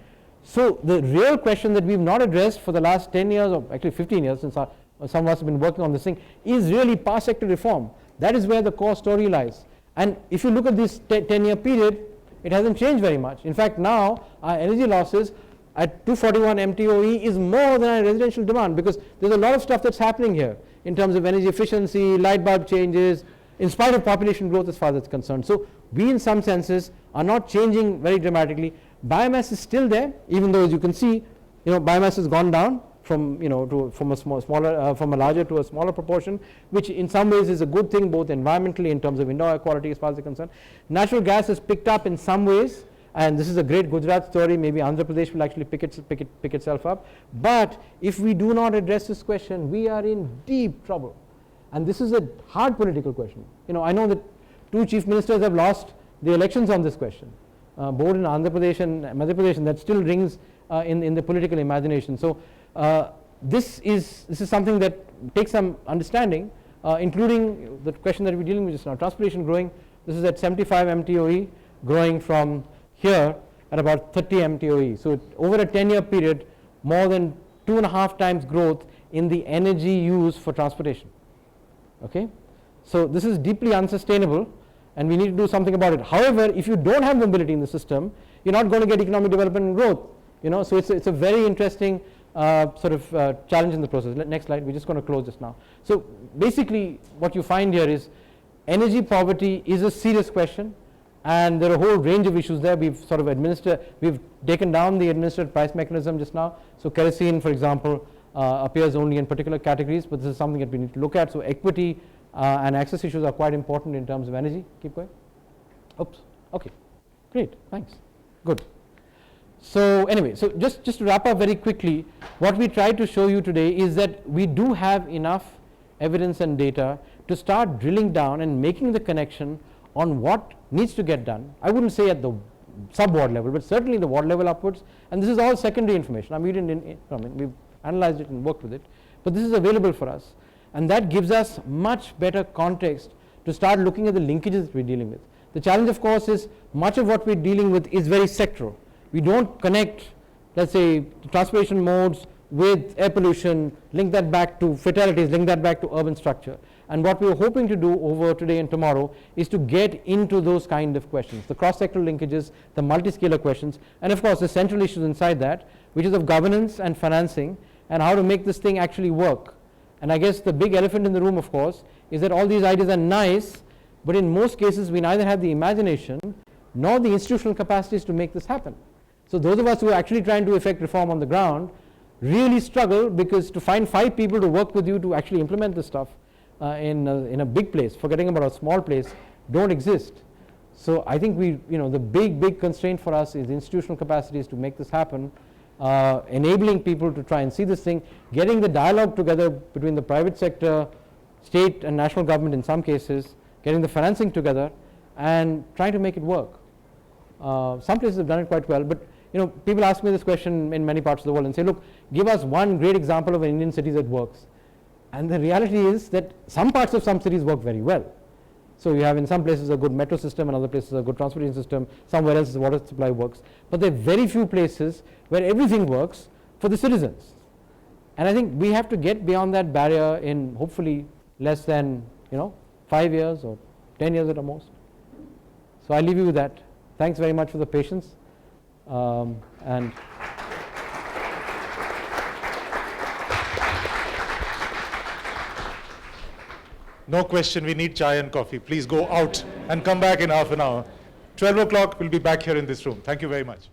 So the real question that we've not addressed for the last 10 years, or actually 15 years, since some of us have been working on this thing, is really power sector reform. That is where the core story lies. And if you look at this 10-year period, it hasn't changed very much. In fact, now our energy losses at 241 MTOE is more than our residential demand, because there's a lot of stuff that's happening here in terms of energy efficiency, light bulb changes, in spite of population growth as far as it's concerned. So we in some senses are not changing very dramatically. Biomass is still there, even though as you can see, biomass has gone down from, from a larger to a smaller proportion, which in some ways is a good thing, both environmentally in terms of indoor air quality as far as they're concerned. Natural gas has picked up in some ways, and this is a great Gujarat story. Maybe Andhra Pradesh will actually pick itself up. But if we do not address this question, we are in deep trouble. And this is a hard political question. I know that 2 chief ministers have lost the elections on this question, both in Andhra Pradesh and Madhya Pradesh, and that still rings in the political imagination. So this is something that takes some understanding, including the question that we're dealing with just now. Transportation growing, this is at 75 MTOE, growing from here at about 30 MTOE. So over a 10-year period, more than 2.5 times growth in the energy used for transportation. Okay, so this is deeply unsustainable, and we need to do something about it. However, if you don't have mobility in the system, you're not going to get economic development and growth. So it's a very interesting challenge in the process. Next slide. We're just going to close this now. So basically, what you find here is energy poverty is a serious question, and there are a whole range of issues there. We've taken down the administered price mechanism just now. So kerosene, for example, appears only in particular categories, but this is something that we need to look at. So equity and access issues are quite important in terms of energy. Keep going. Oops. Okay. Great. Thanks. Good. So anyway, so just to wrap up very quickly, what we tried to show you today is that we do have enough evidence and data to start drilling down and making the connection on what needs to get done. I wouldn't say at the sub-ward level, but certainly the ward level upwards. And this is all secondary information. We've analyzed it and worked with it, but this is available for us. And that gives us much better context to start looking at the linkages that we're dealing with. The challenge, of course, is much of what we're dealing with is very sectoral. We don't connect, let's say, transportation modes with air pollution, link that back to fatalities, link that back to urban structure. And what we're hoping to do over today and tomorrow is to get into those kind of questions, the cross-sectoral linkages, the multi-scalar questions, and of course the central issues inside that, which is of governance and financing, and how to make this thing actually work. And I guess the big elephant in the room, of course, is that all these ideas are nice, but in most cases we neither have the imagination nor the institutional capacities to make this happen. So those of us who are actually trying to effect reform on the ground really struggle, because to find 5 people to work with you to actually implement this stuff in a big place, forgetting about a small place, don't exist. So I think the big constraint for us is institutional capacities to make this happen, enabling people to try and see this thing, getting the dialogue together between the private sector, state and national government in some cases, getting the financing together and trying to make it work. Some places have done it quite well, but people ask me this question in many parts of the world and say, look, give us one great example of an Indian city that works. And the reality is that some parts of some cities work very well. So you have in some places a good metro system, and other places a good transportation system, somewhere else the water supply works. But there are very few places where everything works for the citizens. And I think we have to get beyond that barrier in hopefully less than 5 years or 10 years at the most. So I leave you with that. Thanks very much for the patience. And no question, we need chai and coffee. Please go out and come back in half an hour. 12 o'clock, we'll be back here in this room. Thank you very much.